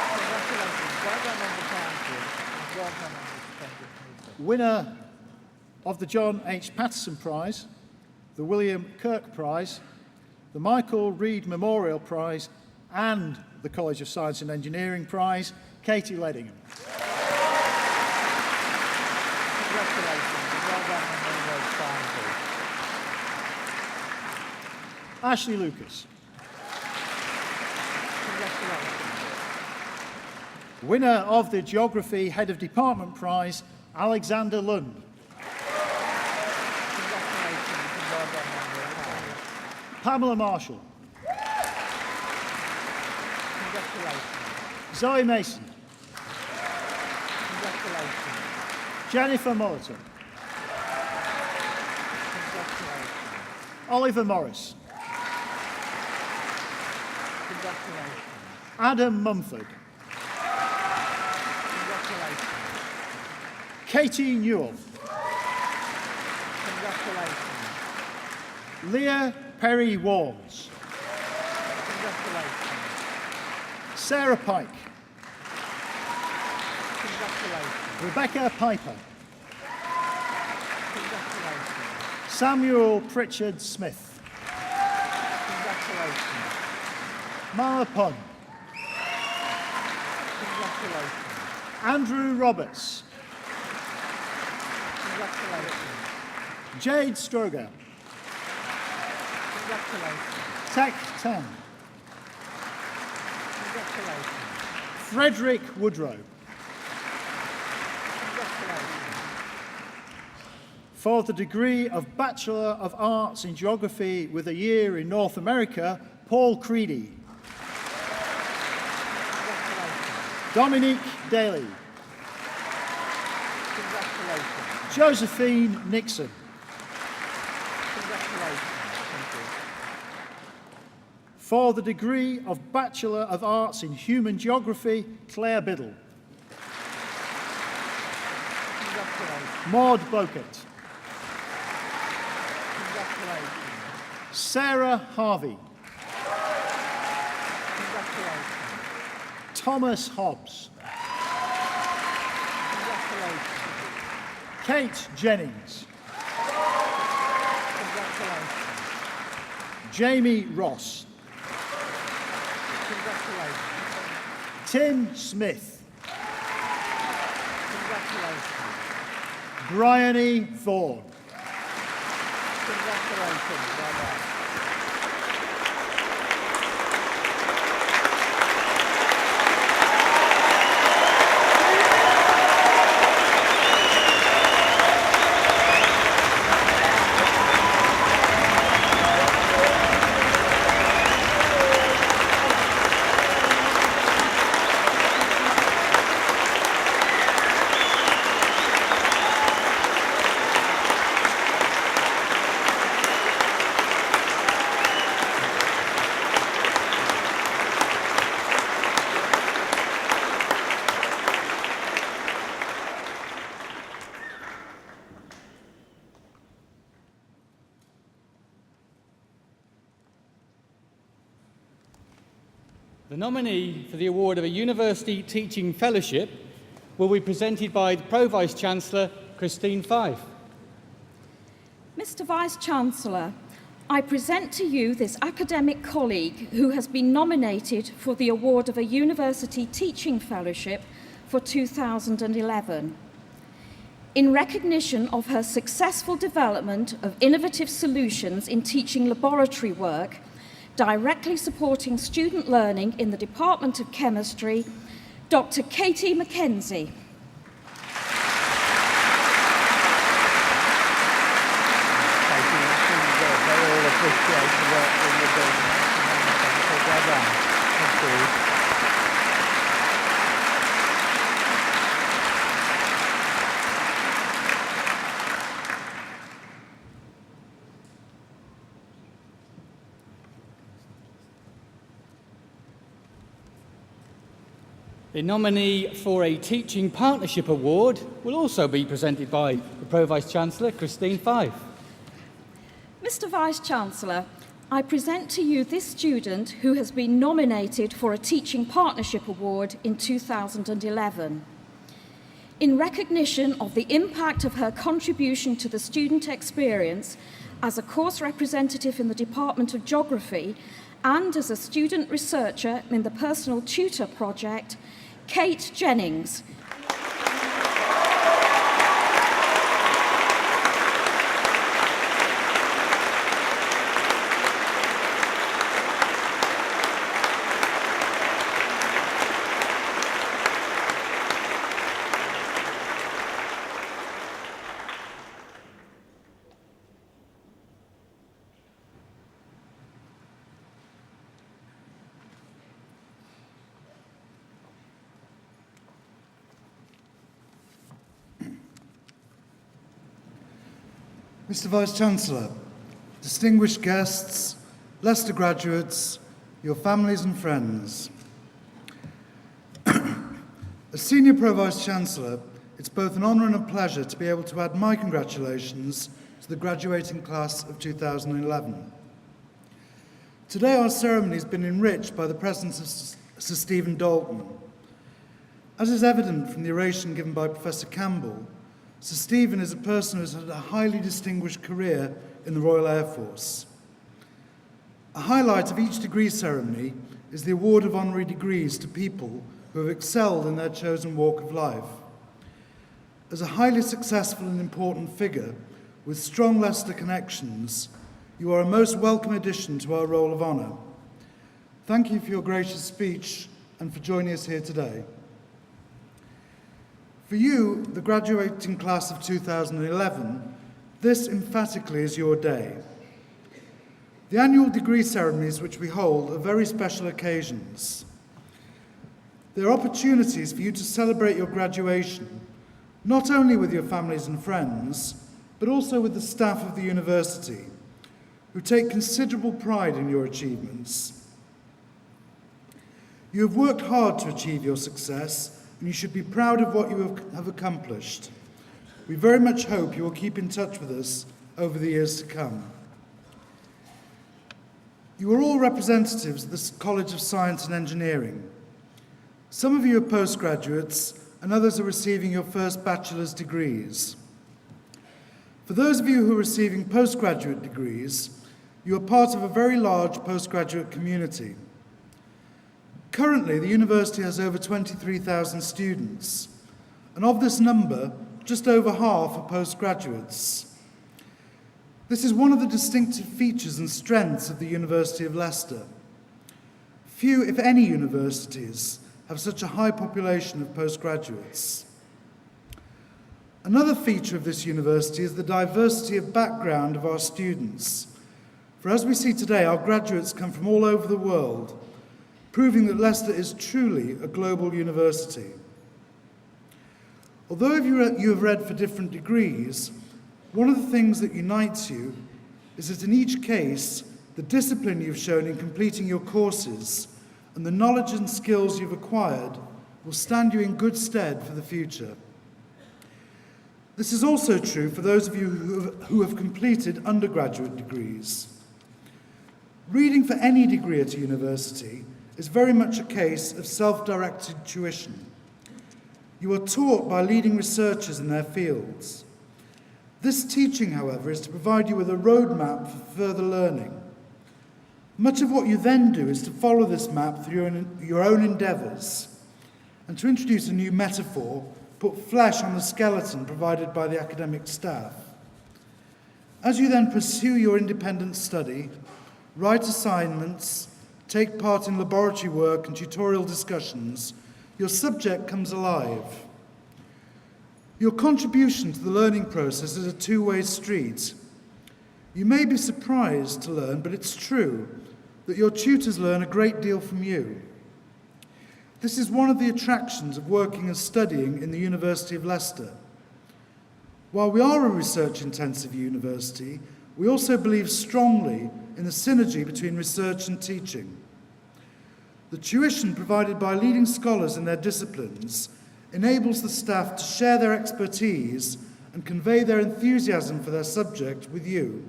Congratulations. winner of the John H. Patterson Prize, the William Kirk Prize, the Michael Reed Memorial Prize, and the College of Science and Engineering Prize, Katie Ledingham. Congratulations and well done on winning those prizes. Ashley Lucas. Congratulations. Winner of the Geography Head of Department Prize, Alexander Lund. Congratulations and well done on your prize. Pamela Marshall. Congratulations. Zoe Mason. Congratulations. Jennifer Moulton. Congratulations. Oliver Morris. Congratulations. Adam Mumford. Congratulations. Katie Newell. Congratulations. Leah Perry Walls. Congratulations. Sarah Pike. Congratulations. Rebecca Piper. Congratulations. Samuel Pritchard Smith. Congratulations. Mara Pun. Congratulations. Andrew Roberts. Congratulations. Jade Stroger. Congratulations. Tek Tan. Congratulations. Frederick Woodrow. Congratulations. For the degree of Bachelor of Arts in Geography with a year in North America, Paul Creedy. Congratulations. Dominique Daly. Congratulations. Josephine Nixon. Congratulations. Thank you. For the degree of Bachelor of Arts in Human Geography, Claire Biddle. Congratulations. Maud Bokert. Congratulations. Sarah Harvey. Congratulations. Thomas Hobbs. Congratulations. Kate Jennings. Congratulations. Jamie Ross. Congratulations. Tim Smith. Congratulations. Bryony Vaughan. Congratulations. Well done. The nominee for the award of a University Teaching Fellowship will be presented by the Pro-Vice-Chancellor, Christine Fife. Mr Vice-Chancellor, I present to you this academic colleague who has been nominated for the award of a University Teaching Fellowship for 2011. In recognition of her successful development of innovative solutions in teaching laboratory work, directly supporting student learning in the Department of Chemistry, Dr. Katie Mackenzie. They all appreciate the work that you're doing. So well done. Thank you. The nominee for a Teaching Partnership Award will also be presented by the Pro-Vice-Chancellor, Christine Fife. Mr Vice-Chancellor, I present to you this student who has been nominated for a Teaching Partnership Award in 2011. in recognition of the impact of her contribution to the student experience as a course representative in the Department of Geography and as a student researcher in the Personal Tutor Project, Kate Jennings. Mr. Vice-Chancellor, distinguished guests, Leicester graduates, your families and friends. As Senior Pro-Vice-Chancellor, it's both an honour and a pleasure to be able to add my congratulations to the graduating class of 2011. Today our ceremony has been enriched by the presence of Sir Stephen Dalton. As is evident from the oration given by Professor Campbell, Sir Stephen is a person who has had a highly distinguished career in the Royal Air Force. A highlight of each degree ceremony is the award of honorary degrees to people who have excelled in their chosen walk of life. As a highly successful and important figure with strong Leicester connections, you are a most welcome addition to our roll of honour. Thank you for your gracious speech and for joining us here today. For you, the graduating class of 2011, this emphatically is your day. The annual degree ceremonies which we hold are very special occasions. They are opportunities for you to celebrate your graduation, not only with your families and friends, but also with the staff of the university, who take considerable pride in your achievements. You have worked hard to achieve your success, and you should be proud of what you have accomplished. We very much hope you will keep in touch with us over the years to come. You are all representatives of the College of Science and Engineering. Some of you are postgraduates, and others are receiving your first bachelor's degrees. For those of you who are receiving postgraduate degrees, you are part of a very large postgraduate community. Currently, the university has over 23,000 students, and of this number, just over half are postgraduates. This is one of the distinctive features and strengths of the University of Leicester. Few, if any, universities have such a high population of postgraduates. Another feature of this university is the diversity of background of our students. For as we see today, our graduates come from all over the world, proving that Leicester is truly a global university. Although you have read for different degrees, one of the things that unites you is that in each case, the discipline you've shown in completing your courses and the knowledge and skills you've acquired will stand you in good stead for the future. This is also true for those of you who have completed undergraduate degrees. Reading for any degree at a university is very much a case of self-directed tuition. You are taught by leading researchers in their fields. This teaching, however, is to provide you with a roadmap for further learning. Much of what you then do is to follow this map through your own endeavours, and to introduce a new metaphor, put flesh on the skeleton provided by the academic staff. As you then pursue your independent study, write assignments, take part in laboratory work and tutorial discussions, your subject comes alive. Your contribution to the learning process is a two-way street. You may be surprised to learn, but it's true, that your tutors learn a great deal from you. This is one of the attractions of working and studying in the University of Leicester. While we are a research-intensive university, we also believe strongly in the synergy between research and teaching. The tuition provided by leading scholars in their disciplines enables the staff to share their expertise and convey their enthusiasm for their subject with you.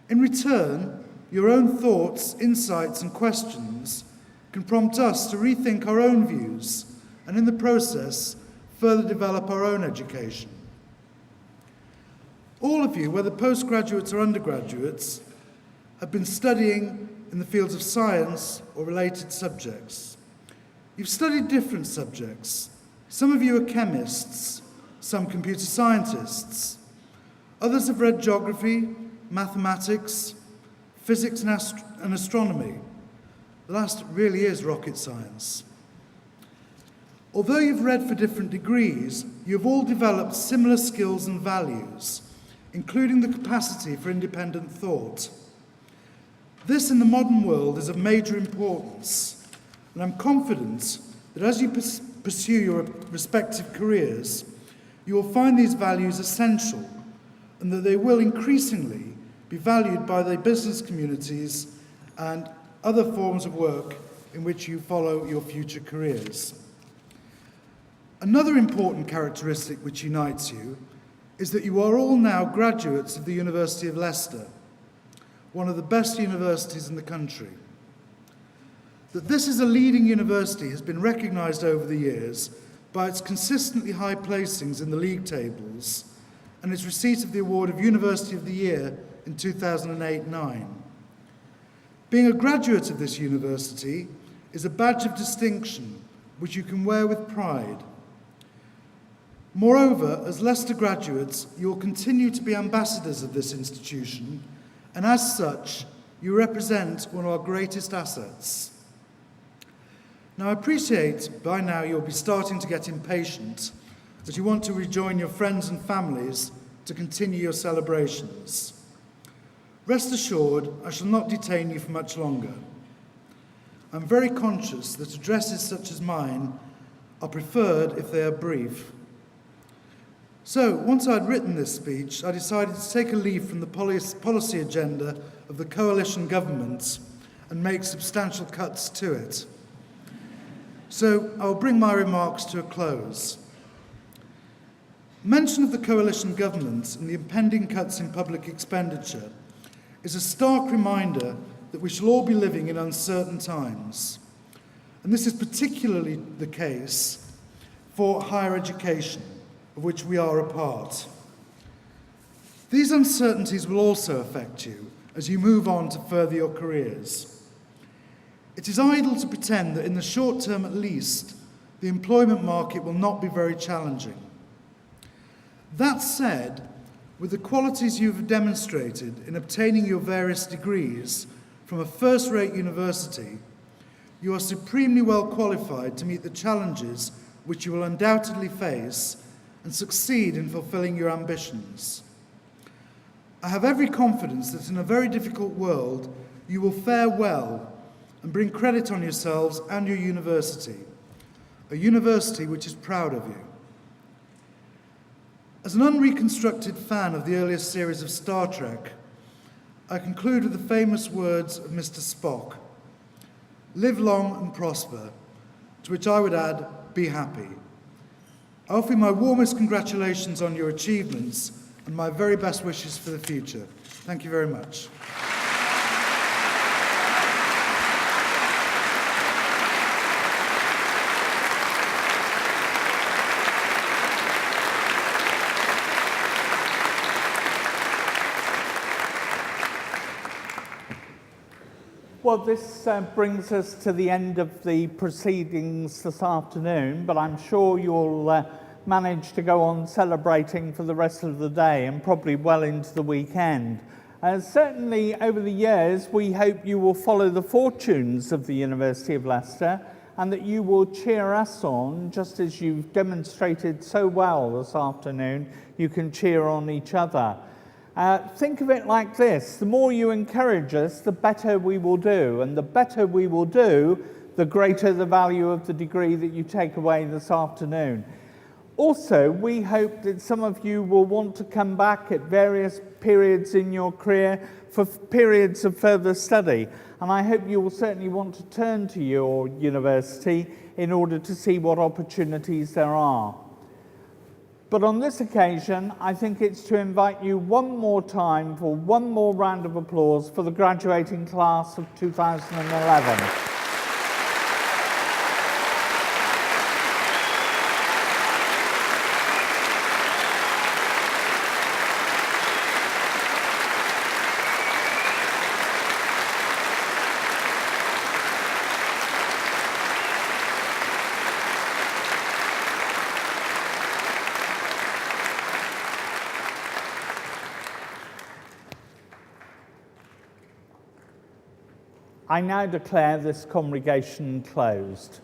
In return, your own thoughts, insights, and questions can prompt us to rethink our own views and, in the process, further develop our own education. All of you, whether postgraduates or undergraduates, have been studying in the fields of science or related subjects. You've studied different subjects. Some of you are chemists, some computer scientists. Others have read geography, mathematics, physics and astronomy. The last really is rocket science. Although you've read for different degrees, you've all developed similar skills and values, including the capacity for independent thought. This, in the modern world, is of major importance, and I'm confident that as you pursue your respective careers, you will find these values essential, and that they will increasingly be valued by the business communities and other forms of work in which you follow your future careers. Another important characteristic which unites you is that you are all now graduates of the University of Leicester, one of the best universities in the country. That this is a leading university has been recognised over the years by its consistently high placings in the league tables and its receipt of the award of University of the Year in 2008-09. Being a graduate of this university is a badge of distinction which you can wear with pride. Moreover, as Leicester graduates, you will continue to be ambassadors of this institution, and as such, you represent one of our greatest assets. Now, I appreciate by now you'll be starting to get impatient as you want to rejoin your friends and families to continue your celebrations. Rest assured, I shall not detain you for much longer. I'm very conscious that addresses such as mine are preferred if they are brief. So, once I'd written this speech, I decided to take a leaf from the policy agenda of the coalition government and make substantial cuts to it. So, I'll bring my remarks to a close. Mention of the coalition government and the impending cuts in public expenditure is a stark reminder that we shall all be living in uncertain times. And this is particularly the case for higher education, of which we are a part. These uncertainties will also affect you as you move on to further your careers. It is idle to pretend that in the short term at least, the employment market will not be very challenging. That said, with the qualities you have demonstrated in obtaining your various degrees from a first-rate university, you are supremely well qualified to meet the challenges which you will undoubtedly face and succeed in fulfilling your ambitions. I have every confidence that in a very difficult world, you will fare well and bring credit on yourselves and your university, a university which is proud of you. As an unreconstructed fan of the earliest series of Star Trek, I conclude with the famous words of Mr. Spock, "Live long and prosper," to which I would add, "Be happy." I offer you my warmest congratulations on your achievements and my very best wishes for the future. Thank you very much. Well, this brings us to the end of the proceedings this afternoon, but I'm sure you'll manage to go on celebrating for the rest of the day and probably well into the weekend. Certainly over the years, we hope you will follow the fortunes of the University of Leicester and that you will cheer us on, just as you've demonstrated so well this afternoon, you can cheer on each other. Think of it like this: the more you encourage us, the better we will do, and the better we will do, the greater the value of the degree that you take away this afternoon. Also, we hope that some of you will want to come back at various periods in your career for periods of further study, and I hope you will certainly want to turn to your university in order to see what opportunities there are. But on this occasion, I think it's to invite you one more time for one more round of applause for the graduating class of 2011. I now declare this congregation closed.